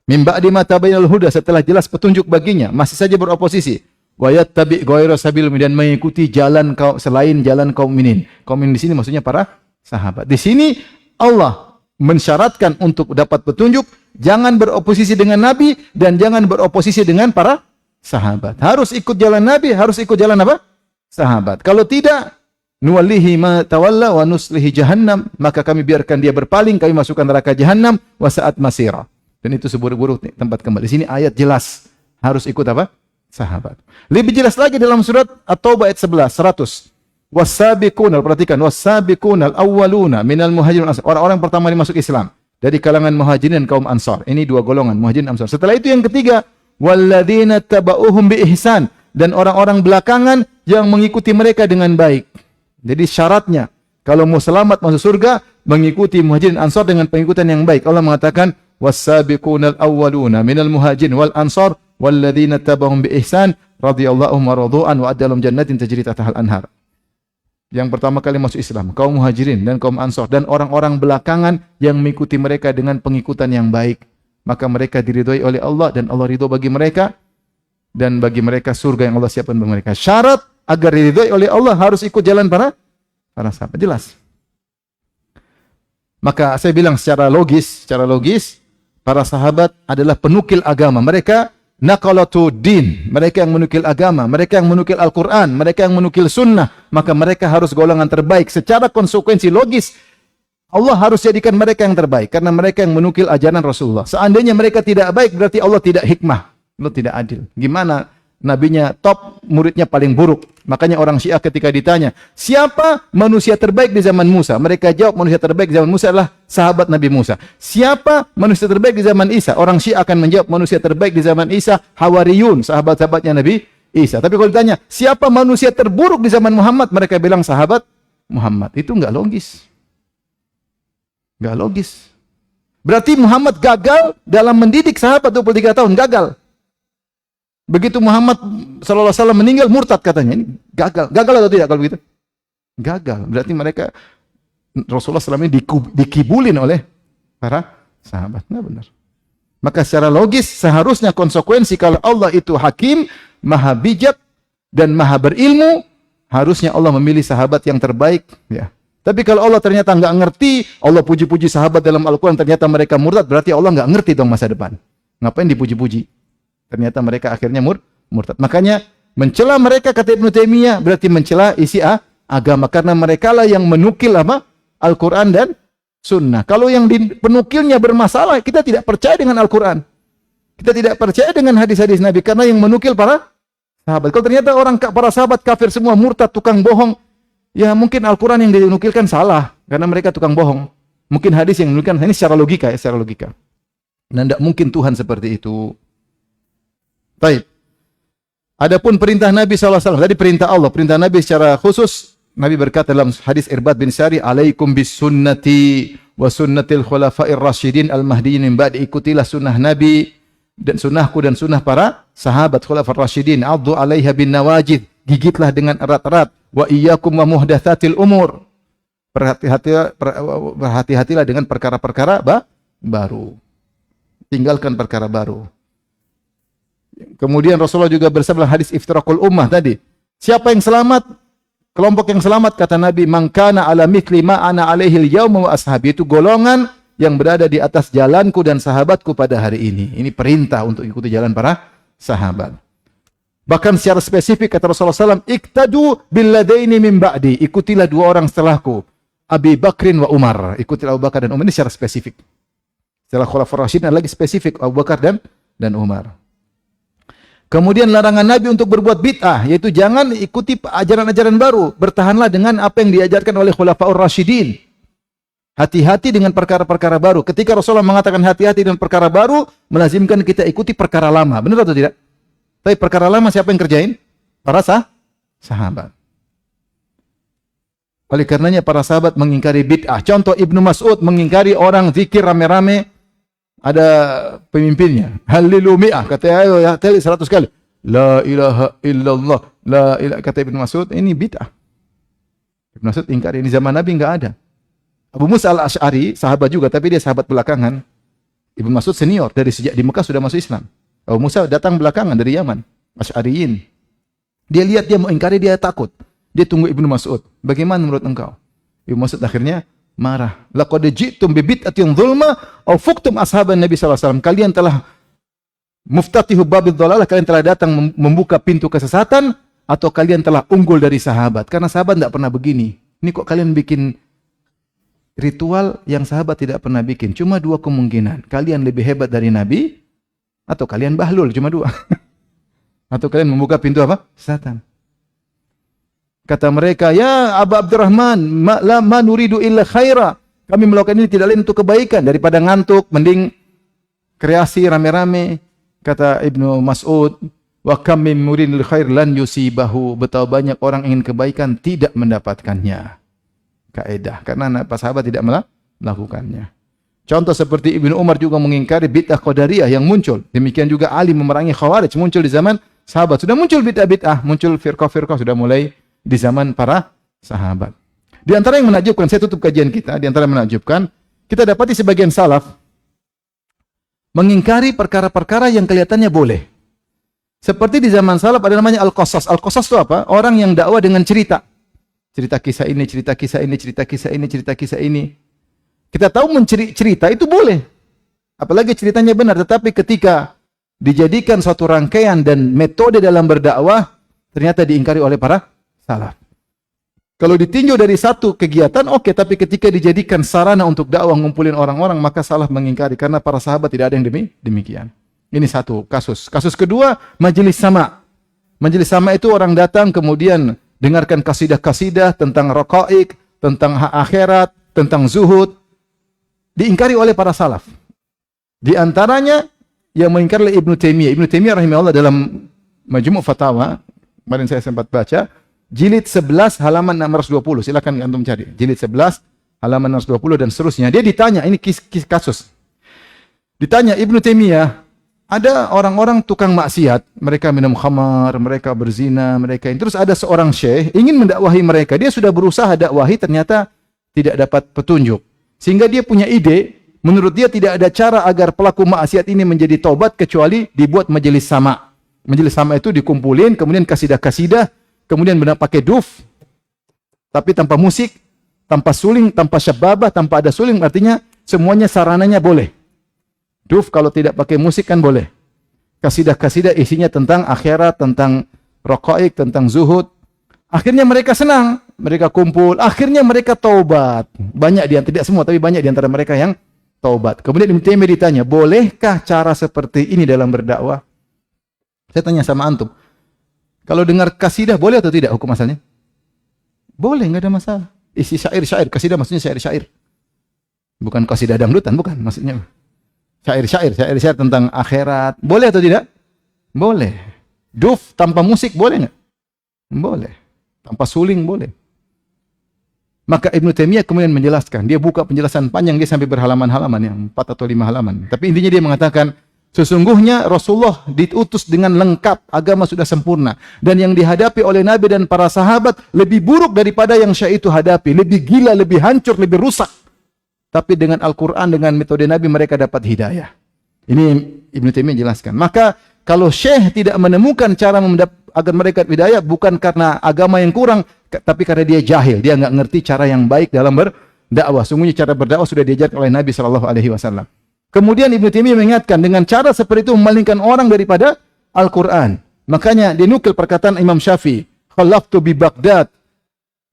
Min ba'di ma tabayyana al-huda, setelah jelas petunjuk baginya, masih saja beroposisi. Wa yattabi' ghayra sabilil mu'minin, dan mengikuti jalan kaum selain jalan kaum mukminin. Kaum mukminin di sini maksudnya para sahabat. Di sini Allah mensyaratkan untuk dapat petunjuk, jangan beroposisi dengan Nabi dan jangan beroposisi dengan para sahabat. Harus ikut jalan Nabi, harus ikut jalan apa? Sahabat. Kalau tidak, nuwallihi ma tawalla wa nuslihi jahannam, maka kami biarkan dia berpaling, kami masukkan neraka jahannam wa sa'at masira. Dan itu seburuk-buruk tempat kembali. Di sini ayat jelas harus ikut apa? Sahabat. Lebih jelas lagi dalam surat At-Taubah ayat 100. Was-sabiquna, perhatikan, was-sabiquna al-awwaluna minal muhajirin wal ansar. Orang-orang pertama yang masuk Islam dari kalangan muhajirin dan kaum ansar. Ini dua golongan, muhajirin dan ansar. Setelah itu yang ketiga, walladzina tabauhum bi ihsan, dan orang-orang belakangan yang mengikuti mereka dengan baik. Jadi syaratnya kalau mau selamat masuk surga, mengikuti muhajirin dan ansar dengan pengikutan yang baik. Allah mengatakan, was-sabiquna al-awwaluna minal muhajirin wal ansar walladzina tabauhum bi ihsan radhiyallahu wa radu'an wa adalhum jannatin tajri tahtaha al-anhar. Yang pertama kali masuk Islam, kaum muhajirin dan kaum ansor, dan orang-orang belakangan yang mengikuti mereka dengan pengikutan yang baik. Maka mereka diridhoi oleh Allah dan Allah ridho bagi mereka, dan bagi mereka surga yang Allah siapkan bagi mereka. Syarat agar diridhoi oleh Allah harus ikut jalan para sahabat. Jelas. Maka saya bilang secara logis, para sahabat adalah penukil agama. Mereka naqalatu din, mereka yang menukil agama, mereka yang menukil Al-Quran, mereka yang menukil sunnah, maka mereka harus golongan terbaik. Secara konsekuensi logis, Allah harus jadikan mereka yang terbaik, karena mereka yang menukil ajaran Rasulullah. Seandainya mereka tidak baik, berarti Allah tidak hikmah, Allah tidak adil. Gimana nabinya top, muridnya paling buruk? Makanya orang Syiah ketika ditanya, siapa manusia terbaik di zaman Musa? Mereka jawab, manusia terbaik di zaman Musa adalah sahabat Nabi Musa. Siapa manusia terbaik di zaman Isa? Orang Syiah akan menjawab, manusia terbaik di zaman Isa, Hawariyun, sahabat-sahabatnya Nabi Isa. Tapi kalau ditanya, siapa manusia terburuk di zaman Muhammad? Mereka bilang sahabat Muhammad. Itu enggak logis. Enggak logis. Berarti Muhammad gagal dalam mendidik sahabat 23 tahun, gagal. Begitu Muhammad SAW meninggal, murtad katanya. Ini gagal. Gagal atau tidak kalau begitu? Gagal. Berarti mereka, Rasulullah SAW ini dikibulin oleh para sahabat. Nah, benar. Maka secara logis, seharusnya konsekuensi kalau Allah itu hakim, maha bijak, dan maha berilmu, harusnya Allah memilih sahabat yang terbaik. Ya. Tapi kalau Allah ternyata nggak ngerti, Allah puji-puji sahabat dalam Al-Quran, ternyata mereka murtad, berarti Allah nggak ngerti dong masa depan. Ngapain dipuji-puji? Ternyata mereka akhirnya murtad. Makanya mencela mereka, kata Ibnu Taimiyah, berarti mencela isi agama, karena mereka lah yang menukil apa? Al-Quran dan Sunnah. Kalau yang penukilnya bermasalah, kita tidak percaya dengan Al-Quran. Kita tidak percaya dengan hadis-hadis Nabi, karena yang menukil para sahabat. Kalau ternyata para sahabat kafir semua, murtad, tukang bohong, ya mungkin Al-Quran yang dinukilkan salah, karena mereka tukang bohong. Mungkin hadis yang dinukilkan, ini secara logika ya, secara logika. Dan tidak mungkin Tuhan seperti itu. Baik. Adapun perintah Nabi SAW, tadi perintah Allah, perintah Nabi secara khusus, Nabi berkata dalam hadis Irbad bin Sari, alaikum bis sunnati wa sunnatil khulafa'ir rasyidin al-mahdiyyin min ba'di, ikutilah sunnah Nabi dan sunnahku dan sunnah para sahabat khulafa'ir rasyidin, addu 'alaiha bin nawajid, gigitlah dengan erat-erat, wa iyyakum wa muhdatsatil umur, berhati-hatilah dengan perkara-perkara baru, tinggalkan perkara baru. Kemudian Rasulullah juga bersabda hadis iftiraqul ummah tadi. Siapa yang selamat? Kelompok yang selamat, kata Nabi, man kana ala mithli ma ana alaihil yauma wa ashabi, itu golongan yang berada di atas jalanku dan sahabatku pada hari ini. Ini perintah untuk ikuti jalan para sahabat. Bahkan secara spesifik kata Rasulullah SAW, iktadu billadaini min ba'di, ikutilah dua orang setelahku, Abi Bakrin wa Umar. Ikutilah Abu Bakar dan Umar, ini secara spesifik. Setelah Khulafaur Rasyidin lagi spesifik, Abu Bakar dan Umar. Kemudian larangan Nabi untuk berbuat bid'ah, yaitu jangan ikuti ajaran-ajaran baru. Bertahanlah dengan apa yang diajarkan oleh Khulafaur Rasyidin. Hati-hati dengan perkara-perkara baru. Ketika Rasulullah mengatakan hati-hati dengan perkara baru, melazimkan kita ikuti perkara lama. Benar atau tidak? Tapi perkara lama siapa yang kerjain? Para sahabat. Oleh karenanya para sahabat mengingkari bid'ah. Contoh Ibnu Mas'ud mengingkari orang zikir rame-rame ada pemimpinnya. Halilu mi'ah, kata ayo ya tali 100 kali. La ilaha illallah, la ilaha, kata Ibnu Mas'ud, ini bid'ah. Ibnu Mas'ud ingkari, ini zaman Nabi enggak ada. Abu Musa al-Asy'ari sahabat juga tapi dia sahabat belakangan. Ibnu Mas'ud senior, dari sejak di Mekah sudah masuk Islam. Abu Musa datang belakangan dari Yaman, Asy'ariyin. Dia lihat dia mau ingkari, dia takut. Dia tunggu Ibnu Mas'ud. Bagaimana menurut engkau? Ibnu Mas'ud akhirnya marah. Laqad ji'tum bi bid'atin dzulma aw fuqtum ashaban Nabi sallallahu alaihi wasallam. Kalian telah muftatihu babil dhalalah, kalian telah datang membuka pintu kesesatan atau kalian telah unggul dari sahabat. Karena sahabat tidak pernah begini. Ini kok kalian bikin ritual yang sahabat tidak pernah bikin. Cuma dua kemungkinan. Kalian lebih hebat dari Nabi atau kalian bahlul, cuma dua. Atau kalian membuka pintu apa? Setan. Kata mereka, ya Abu Abdurrahman, ma nuridu illa khaira. Kami melakukan ini tidak lain untuk kebaikan. Daripada ngantuk, mending kreasi rame-rame. Kata Ibnu Mas'ud, wa kam min muridil khair lan yusibahu. Betapa banyak orang ingin kebaikan tidak mendapatkannya. Kaidah, karena sahabat tidak melakukannya. Contoh seperti Ibnu Umar juga mengingkari bid'ah qadariyah yang muncul. Demikian juga Ali memerangi Khawarij, muncul di zaman sahabat. Sudah muncul bid'ah-bid'ah, muncul firqah-firqah sudah mulai di zaman para sahabat. Di antara yang menakjubkan, saya tutup kajian kita, di antara yang menakjubkan, kita dapati sebagian salaf mengingkari perkara-perkara yang kelihatannya boleh. Seperti di zaman salaf ada namanya al-qasas. Al-qasas itu apa? Orang yang dakwah dengan cerita. Cerita kisah ini, cerita kisah ini, cerita kisah ini, cerita kisah ini. Kita tahu cerita itu boleh. Apalagi ceritanya benar, tetapi ketika dijadikan suatu rangkaian dan metode dalam berdakwah, ternyata diingkari oleh para salaf. Kalau ditinjau dari satu kegiatan, oke, tapi ketika dijadikan sarana untuk dakwah ngumpulin orang-orang, maka salaf mengingkari karena para sahabat tidak ada yang demikian. Ini satu kasus. Kasus kedua, majelis sama. Majelis sama itu orang datang kemudian dengarkan kasidah-kasidah tentang raqaiq, tentang hak akhirat, tentang zuhud, diingkari oleh para salaf. Di antaranya yang mengingkari oleh Ibnu Taimiyah. Ibnu Taimiyah rahimahullah dalam Majmu' Fatawa, kemarin saya sempat baca, jilid 11 halaman 620. Silakan antum cari. Jilid 11 halaman 620 dan seterusnya. Dia ditanya, ini kasus. Ditanya Ibnu Taimiyah, ada orang-orang tukang maksiat, mereka minum khamar, mereka berzina, mereka ini. Terus ada seorang syekh ingin mendakwahi mereka. Dia sudah berusaha dakwahi, ternyata tidak dapat petunjuk. Sehingga dia punya ide, menurut dia tidak ada cara agar pelaku maksiat ini menjadi taubat kecuali dibuat majelis sama. Majelis sama itu dikumpulin, kemudian kasidah-kasidah, kemudian benar pakai duf, tapi tanpa musik, tanpa suling, tanpa syababah, tanpa ada suling, artinya semuanya sarananya boleh. Duf kalau tidak pakai musik kan boleh. Kasidah-kasidah isinya tentang akhirat, tentang raqaiq, tentang zuhud. Akhirnya mereka senang, mereka kumpul, akhirnya mereka taubat. Banyak di antara, tidak semua, tapi banyak di antara mereka yang taubat. Kemudian Ibnu Taimiyah ditanya, bolehkah cara seperti ini dalam berdakwah? Saya tanya sama antum, kalau dengar kasidah boleh atau tidak hukum asalnya? Boleh, enggak ada masalah. Isi syair-syair, kasidah maksudnya syair-syair. Bukan kasidah dangdutan, bukan maksudnya. Syair-syair tentang akhirat. Boleh atau tidak? Boleh. Duf tanpa musik boleh enggak? Boleh. Tanpa suling boleh. Maka Ibnu Taimiyah kemudian menjelaskan, dia buka penjelasan panjang, dia sampai berhalaman-halaman, yang 4 atau 5 halaman. Tapi intinya dia mengatakan, sesungguhnya Rasulullah diutus dengan lengkap, agama sudah sempurna. Dan yang dihadapi oleh Nabi dan para sahabat lebih buruk daripada yang Syekh itu hadapi. Lebih gila, lebih hancur, lebih rusak. Tapi dengan Al-Quran, dengan metode Nabi mereka dapat hidayah. Ini Ibnu Taimiyah jelaskan. Maka kalau Syekh tidak menemukan cara agar mereka hidayah, bukan karena agama yang kurang, tapi karena dia jahil. Dia enggak ngerti cara yang baik dalam berdakwah. Sungguhnya cara berdakwah sudah diajarkan oleh Nabi SAW. Kemudian Ibnu Taimiyah mengingatkan, dengan cara seperti itu memalingkan orang daripada Al-Quran. Makanya dinukil perkataan Imam Syafi'i, khalaftu bi Baghdad.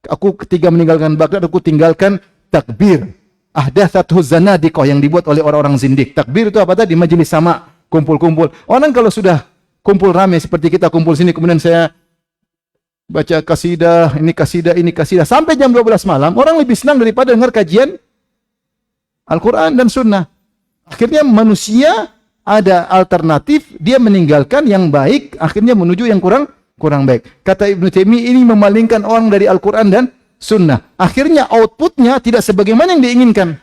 Aku ketika meninggalkan Baghdad, aku tinggalkan takbir. Ahdatsathu zanadiqah, yang dibuat oleh orang-orang zindik. Takbir itu apa tadi? Majelis sama, kumpul-kumpul. Orang kalau sudah kumpul rame seperti kita kumpul sini, kemudian saya baca kasidah, ini kasidah, ini kasidah, sampai jam 12 malam, orang lebih senang daripada dengar kajian Al-Quran dan Sunnah. Akhirnya manusia ada alternatif, dia meninggalkan yang baik, akhirnya menuju yang kurang kurang baik. Kata Ibnu Taimiyah, ini memalingkan orang dari Al-Quran dan Sunnah. Akhirnya outputnya tidak sebagaimana yang diinginkan.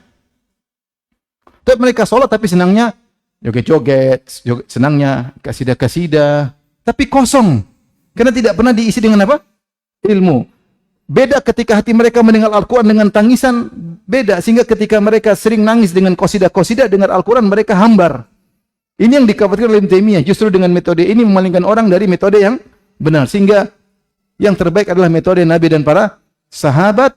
Tapi mereka sholat tapi senangnya joget-joget, senangnya kasidah-kasidah, tapi kosong. Karena tidak pernah diisi dengan apa? Ilmu. Beda ketika hati mereka mendengar Al-Quran dengan tangisan, beda. Sehingga ketika mereka sering nangis dengan qasidah-qasidah, dengar Al-Quran mereka hambar. Ini yang dikhawatirkan oleh Ibnu Taimiyah. Justru dengan metode ini memalingkan orang dari metode yang benar. Sehingga yang terbaik adalah metode Nabi dan para sahabat.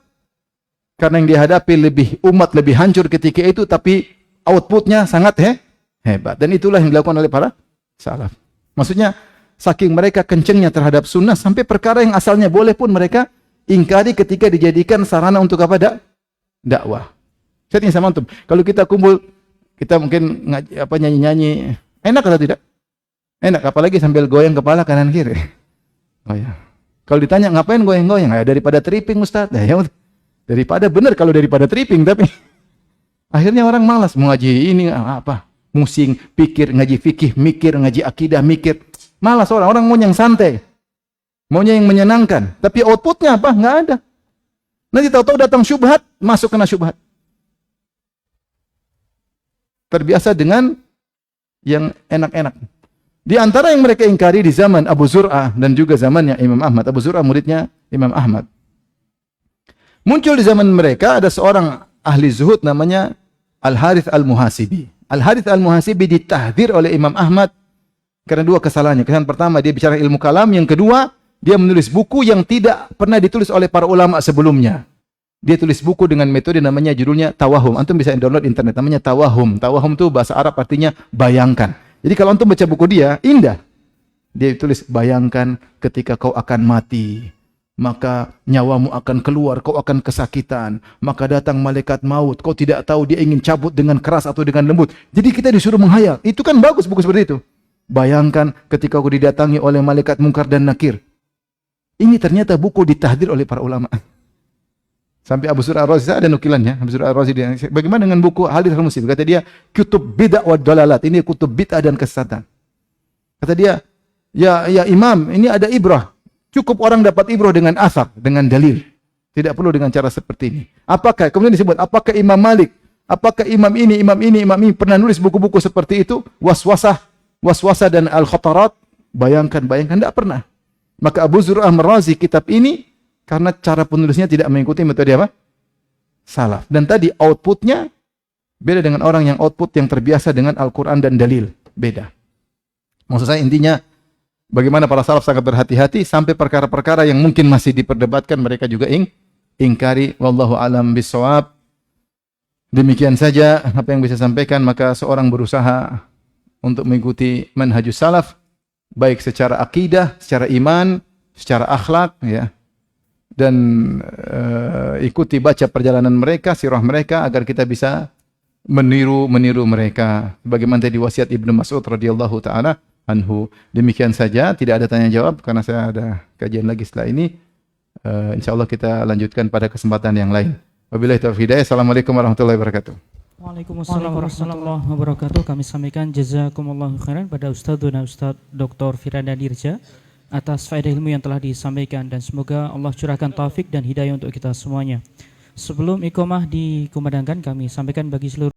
Karena yang dihadapi umat lebih hancur ketika itu, tapi outputnya sangat hebat. Dan itulah yang dilakukan oleh para salaf. Maksudnya, saking mereka kencengnya terhadap sunnah, sampai perkara yang asalnya boleh pun mereka ingkari ketika dijadikan sarana untuk apa? Dakwah. Saya tanya sama antum, kalau kita kumpul, kita mungkin nyanyi-nyanyi, enak atau tidak? Enak, apalagi sambil goyang kepala kanan kiri. Oh ya. Kalau ditanya ngapain goyang-goyang? Ya, daripada tripping Ustaz. Ya, daripada benar kalau daripada tripping, tapi akhirnya orang malas mau ngaji ini apa? Musing, pikir, ngaji fikih, mikir, ngaji akidah, mikir. Malas orang mau yang santai. Maunya yang menyenangkan. Tapi outputnya apa? Nggak ada. Nanti tahu-tahu datang syubhat, masuk kena syubhat. Terbiasa dengan yang enak-enak. Di antara yang mereka ingkari di zaman Abu Zur'ah dan juga zamannya Imam Ahmad. Abu Zur'ah muridnya Imam Ahmad. Muncul di zaman mereka ada seorang ahli zuhud namanya Al-Harith Al-Muhasibi. Al-Harith Al-Muhasibi ditahdir oleh Imam Ahmad karena dua kesalahannya. Kesalahan pertama, dia bicara ilmu kalam. Yang kedua, dia menulis buku yang tidak pernah ditulis oleh para ulama sebelumnya. Dia tulis buku dengan metode namanya judulnya Tawahum. Antum bisa download internet, namanya Tawahum. Tawahum itu bahasa Arab artinya bayangkan. Jadi kalau antum baca buku dia, indah. Dia tulis, bayangkan ketika kau akan mati, maka nyawamu akan keluar, kau akan kesakitan, maka datang malaikat maut, kau tidak tahu dia ingin cabut dengan keras atau dengan lembut. Jadi kita disuruh menghayal. Itu kan bagus buku seperti itu. Bayangkan ketika kau didatangi oleh malaikat mungkar dan nakir. Ini ternyata buku ditahdir oleh para ulama. Sampai Abu Zur'ah Ar-Razi, ada nukilannya. Abu Zur'ah Ar-Razi, bagaimana dengan buku Harith Al-Muhasibi? Kata dia, kutub bid'ah wa dalalat. Ini kutub bid'ah dan kesesatan. Kata dia, ya Imam, ini ada ibrah. Cukup orang dapat ibrah dengan asar, dengan dalil. Tidak perlu dengan cara seperti ini. Apakah, kemudian disebut, apakah Imam Malik, apakah imam ini pernah nulis buku-buku seperti itu? Waswasah dan al-khatarat. Bayangkan, tidak pernah. Maka Abu Zur'ah Ar-Razi kitab ini, karena cara penulisnya tidak mengikuti metode apa? Salaf. Dan tadi outputnya beda dengan orang yang output yang terbiasa dengan Al-Quran dan dalil. Beda. Maksud saya intinya, bagaimana para salaf sangat berhati-hati sampai perkara-perkara yang mungkin masih diperdebatkan mereka juga ingkari. Wallahu alam bisawab. Demikian saja apa yang bisa sampaikan. Maka seorang berusaha untuk mengikuti manhajus salaf, baik secara akidah, secara iman, secara akhlak, ya. Dan ikuti baca perjalanan mereka, sirah mereka, agar kita bisa meniru mereka. Bagaimana tadi wasiat Ibnu Mas'ud radhiyallahu taala anhu. Demikian saja, tidak ada tanya jawab karena saya ada kajian lagi setelah ini. Insyaallah kita lanjutkan pada kesempatan yang lain. Wabillahi taufiq hidayah. Assalamualaikum warahmatullahi wabarakatuh. Waalaikumsalam warahmatullahi wabarakatuh. Kami sampaikan jazakumullahu khairan pada Ustadzuna Ustadz Dr. Firanda Dirja atas faedah ilmu yang telah disampaikan, dan semoga Allah curahkan taufik dan hidayah untuk kita semuanya. Sebelum iqamah dikumandangkan, kami sampaikan bagi seluruh